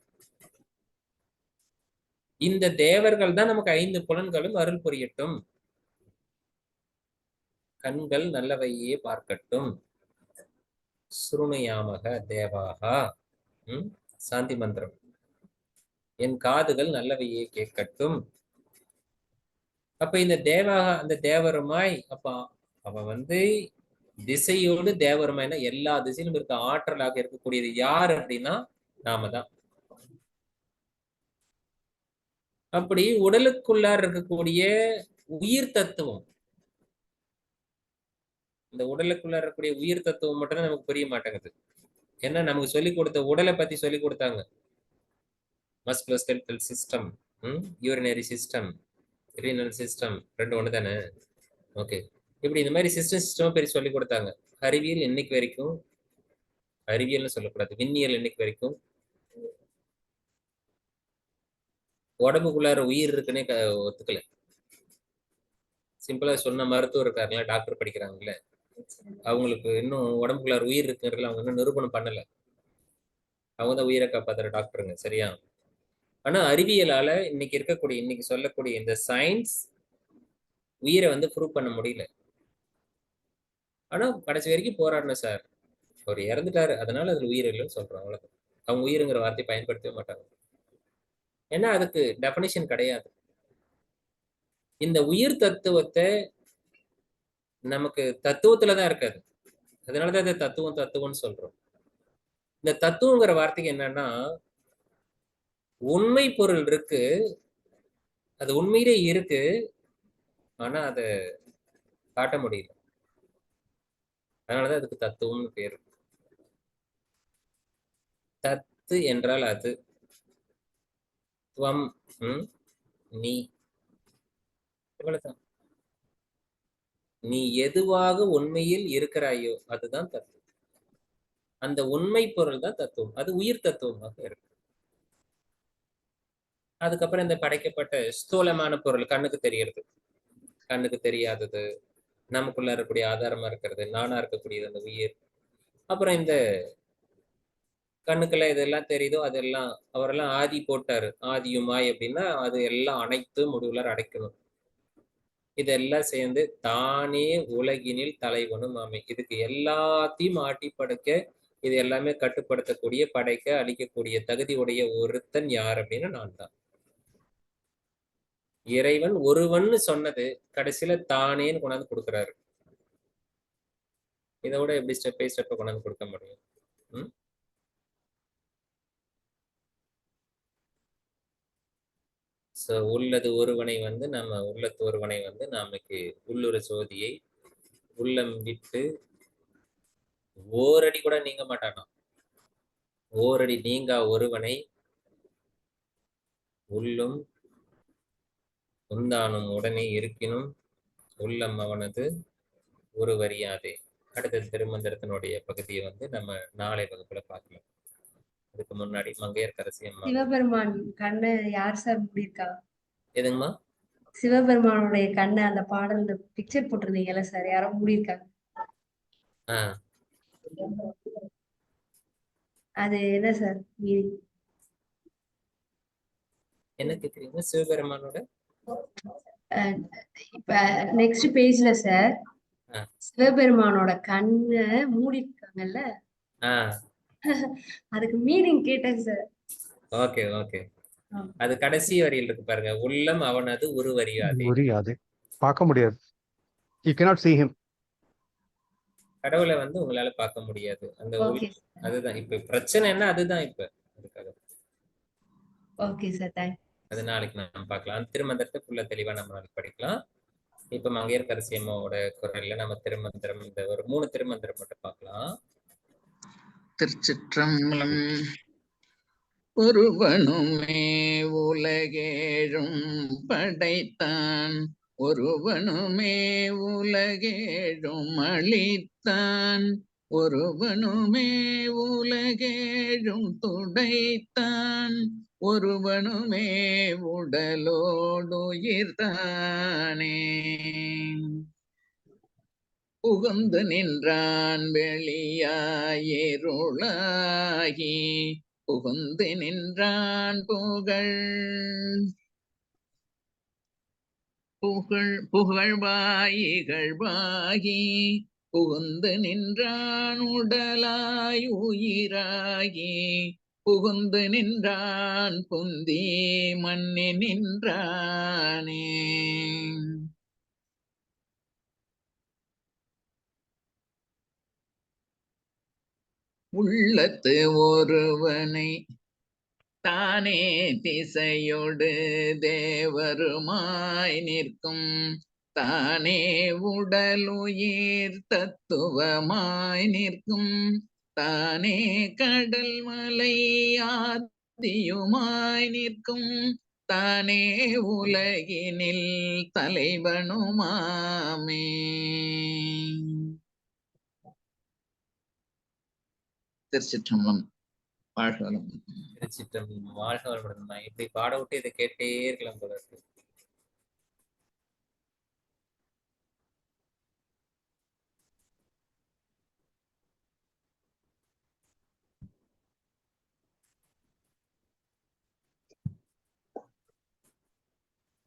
இந்த தேவர்கள் தான் நமக்கு 5 புலன்களும் அருள் புரியட்டும். கண்கள் நல்லவையே பார்க்கட்டும். சுருணுயாமக தேவாகா. சாந்தி மந்திரம். என் காதுகள் நல்லவையே கேட்கட்டும். அப்ப இந்த தேவாக அந்த தேவருமாய் அப்ப அவன் வந்து திசையோடு தேவருமாய்னா எல்லா திசையிலும் இருக்க ஆற்றலாக இருக்கக்கூடியது யார் அப்படின்னா நாம தான். அப்படி உடலுக்குள்ளார் இருக்கக்கூடிய உயிர் தத்துவம், இந்த உடலுக்குள்ள இருக்கக்கூடிய உயிர் தத்துவம் மட்டும்தான் நமக்கு புரிய மாட்டேங்குது. ஏன்னா நமக்கு சொல்லிக் கொடுத்த உடலை பத்தி சொல்லி கொடுத்தாங்க. Musculoskeletal system, urinary system, renal system, 2 ஒன்று தானே. ஓகே. இப்படி இந்த மாதிரி சிஸ்டம் பெரிய சொல்லி கொடுத்தாங்க. அறிவியல் இன்னைக்கு வரைக்கும், அறிவியல்னு சொல்லக்கூடாது, விண்ணியல் இன்னைக்கு வரைக்கும் உடம்புக்குள்ளார உயிர் இருக்குன்னே ஒத்துக்கல. சிம்பிளா சொன்ன மருத்துவர் இருக்காருங்களா, டாக்டர் படிக்கிறாங்கல்ல, அவங்களுக்கு இன்னும் உடம்புக்குள்ளார உயிர் இருக்குங்கிறதுல அவங்க இன்னும் நிரூபணம் பண்ணல. அவங்க தான் உயிரை காப்பாத்துற டாக்டருங்க, சரியா? ஆனா அறிவியலால இன்னைக்கு சொல்லக்கூடிய இந்த சயின்ஸ் உயிரை வந்து ப்ரூவ் பண்ண முடியல. ஆனா கடைசி வரைக்கும் போராடணும் சார். அவர் இறந்துட்டாரு, அதனால அதுல உயிர் இல்லைன்னு சொல்றோம், அவ்வளவு. அவங்க உயிருங்கிற வார்த்தையை பயன்படுத்தவே மாட்டாங்க. ஏன்னா அதுக்கு டெஃபினிஷன் கிடையாது. இந்த உயிர் தத்துவத்தை நமக்கு தத்துவத்துலதான் இருக்காது. அதனாலதான் இதை தத்துவம்னு சொல்றோம். இந்த தத்துவங்கிற வார்த்தைக்கு என்னன்னா, உண்மை பொருள் இருக்கு, அது உண்மையிலே இருக்கு, ஆனா அதை காட்ட முடியல. அதனாலதான் அதுக்கு தத்துவம்னு பேரு. தத்து என்றால் அது, துவம் நீ, இவ்வளவுதான். நீ எதுவாக உண்மையில் இருக்கிறாயோ அதுதான் தத்துவம். அந்த உண்மை பொருள் தான் தத்துவம். அது உயிர் தத்துவமாக இருக்கு. அதுக்கப்புறம் இந்த படைக்கப்பட்ட ஸ்தூலமான பொருள், கண்ணுக்கு தெரியறது, கண்ணுக்கு தெரியாதது, நமக்குள்ள இருக்கக்கூடிய ஆதாரமா இருக்கிறது, நானா இருக்கக்கூடியது அந்த உயிர், அப்புறம் இந்த கண்ணுக்கெல்லாம் இதெல்லாம் தெரியுதோ அதெல்லாம் அவரெல்லாம் ஆதி போட்டாரு. ஆதியுமாய் அப்படின்னா அது எல்லாம் அனைத்து முடிவுலர் அடைக்கணும். இதெல்லாம் சேர்ந்து தானே உலகினில் தலைவனும் ஆமை. இதுக்கு எல்லாத்தையும் ஆட்டி படைக்க, இது எல்லாமே கட்டுப்படுத்தக்கூடிய, படைக்க, அழிக்கக்கூடிய தகுதி உடைய ஒருத்தன் யார் அப்படின்னா நான் தான். இறைவன் ஒருவன்னு சொன்னது கடைசியில தானேன்னு கொண்டாந்து கொடுக்குறாரு. இதை விட எப்படி ஸ்டெப் பை ஸ்டெப் கொண்டாந்து கொடுக்க முடியும்? உள்ளது ஒருவனை வந்து நம்ம உள்ளத்து ஒருவனை வந்து நமக்கு உள்ளுர சோதியை உள்ளம் விட்டு ஓரடி கூட நீங்க மாட்டானா. ஓரடி நீங்கா ஒருவனை உள்ளும் உந்தானும் உடனே இருக்கினும் உள்ளம் அவனது ஒருவரியாதே. அடுத்த திருமந்திரத்தினுடைய பகுதியை வந்து நம்ம நாளை வகுப்புல பார்க்கலாம். அதுக்கு முன்னாடி மங்கையர்க்கரசி அம்மா. சிவபெருமான் கண்ணு யார் சார் மூடியிருக்கா? எதுங்கம்மா? சிவபெருமானுடைய கண்ணு அந்த பாடல்ல பிக்சர் போட்டிருந்தீங்கல்ல சார், யாரோ மூடியிருக்காங்க. அது என்ன சார் மீனிங்? என்ன கேக்குறீங்க? சிவபெருமானோட இப்ப நெக்ஸ்ட் பேஜ்ல சார் சிவபெருமானோட கண்ணு மூடி இருக்காங்கல்ல, அதுக்கு மீனிங் கேட்டேன் சார். Okay okay. அது கடைசி வரியில் இருக்கு பாருங்க. உள்ளம் அவனது ஒருவரியாதே. பார்க்க முடியாது. You cannot see him. கடவுளை வந்து உங்களால பார்க்க முடியாது. அந்த அதுதான் இப்ப பிரச்சனை என்ன, அதுதான் இப்ப அதுக்காக. Okay sir, thanks. அது நாளைக்கு நம்ம பார்க்கலாம். அந்த திருமந்திரத்தை ஃபுல்லா தெளிவா நம்ம நாளைக்கு படிக்கலாம். இப்ப மங்கையர்க்கரசி அம்மாவோட குரல்ல நம்ம திருமந்திரம் இந்த ஒரு 3 திருமந்திரம் மட்டும் பார்க்கலாம். திருச்சிற்றம்பலம். ஒருவனுமே உலகேழும் படைத்தான், ஒருவனுமே உலகேழும் அளித்தான், ஒருவனுமே உலகேழும் துடைத்தான், ஒருவனுமே உடலோடுயிர்தானே. புகுந்து நின்றான் வெளியாயிருளாகி, புகுந்து நின்றான் புகழ்வாயிகழ்வாகி, புகுந்து நின்றான் உடலாய் உயிராகி, புகுந்து நின்றான் புந்தி மண்ணி நின்றானே. உள்ளத்து ஒருவனை தானே திசையொடு தேவருமாய் நிற்கும், தானே உடலுயிர் தத்துவமாய் நிற்கும், தானே கடல் மலை ஆதியுமாய் நிற்கும், தானே உலகினில் தலைவனுமாமே. திருச்சிற்றம்பலம். வாழ்க வளமுடன். திருச்சிற்றம்பலம். வாழ்க வளமுடன். இப்படி பாட விட்டு இதை கேட்டே இருக்கலாம் போல இருக்கு.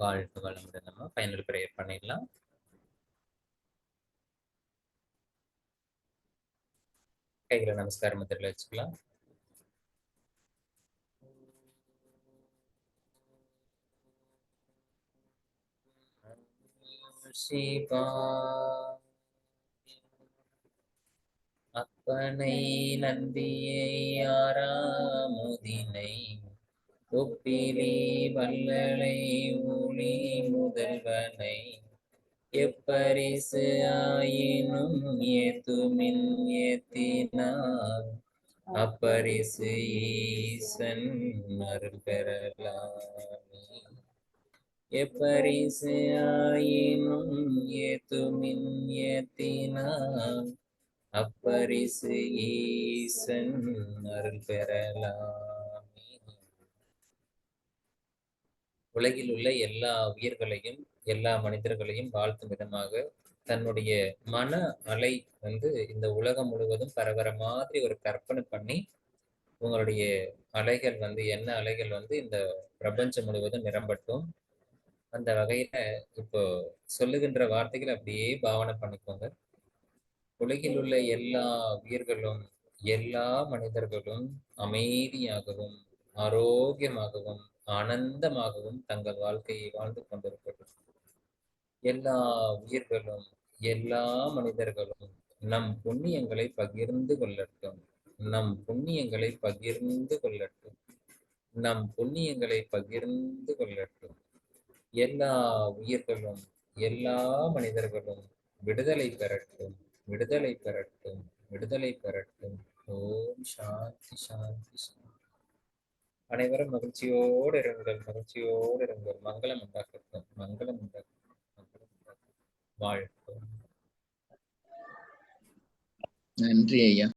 வாழ்க வளமுடன். நம்ம ஃபைனல் ப்ரேயர் பண்ணிடலாம். கைகளை நமஸ்கார முத்திரையில வச்சுக்கலாம். அப்பனை நந்தியை ஆறாமுதினை ஒப்பிலி வல்லலை ஊழி முதல்வனை எப்பரிசு ஆயினும் ஏத்துமின் ஏத்தினார் அப்பரிசு ஈசன் அருள் பெறலாமே. எப்பரிசு ஆயினும் ஏத்துமின் ஏத்தினார் அப்பரிசு ஈசன் அருள் பெறலாமே. உலகில் உள்ள எல்லா உயிர்களையும் எல்லா மனிதர்களையும் வாழ்த்தும் விதமாக தன்னுடைய மன அலை வந்து இந்த உலகம் முழுவதும் பரவற மாதிரி ஒரு கற்பனை பண்ணி உங்களுடைய அலைகள் வந்து என்ன அலைகள் வந்து இந்த பிரபஞ்சம் முழுவதும் நிரம்பட்டும். அந்த வகையில இப்போ சொல்லுகின்ற வார்த்தைகளை அப்படியே பாவனை பண்ணிக்கோங்க. உலகில் உள்ள எல்லா உயிர்களும் எல்லா மனிதர்களும் அமைதியாகவும் ஆரோக்கியமாகவும் ஆனந்தமாகவும் தங்கள் வாழ்க்கையை வாழ்ந்து கொண்டிருக்கட்டும். எல்லா உயிர்களும் எல்லா மனிதர்களும் நம் புண்ணியங்களை பகிர்ந்து கொள்ளட்டும். நம் புண்ணியங்களை பகிர்ந்து கொள்ளட்டும். நம் புண்ணியங்களை பகிர்ந்து கொள்ளட்டும். எல்லா உயிர்களும் எல்லா மனிதர்களும் விடுதலை பெறட்டும். விடுதலை பெறட்டும். விடுதலை பெறட்டும். ஓம் சாந்தி சாந்தி சாந்தி. அனைவரும் மகிழ்ச்சியோடு இருங்கள். மகிழ்ச்சியோடு இருங்கள். மங்களம் உண்டாக்கட்டும். மங்களம் உண்டாக்கட்டும். மங்களம் உண்டாக்கட்டும். வாழ்க. நன்றி ஐயா.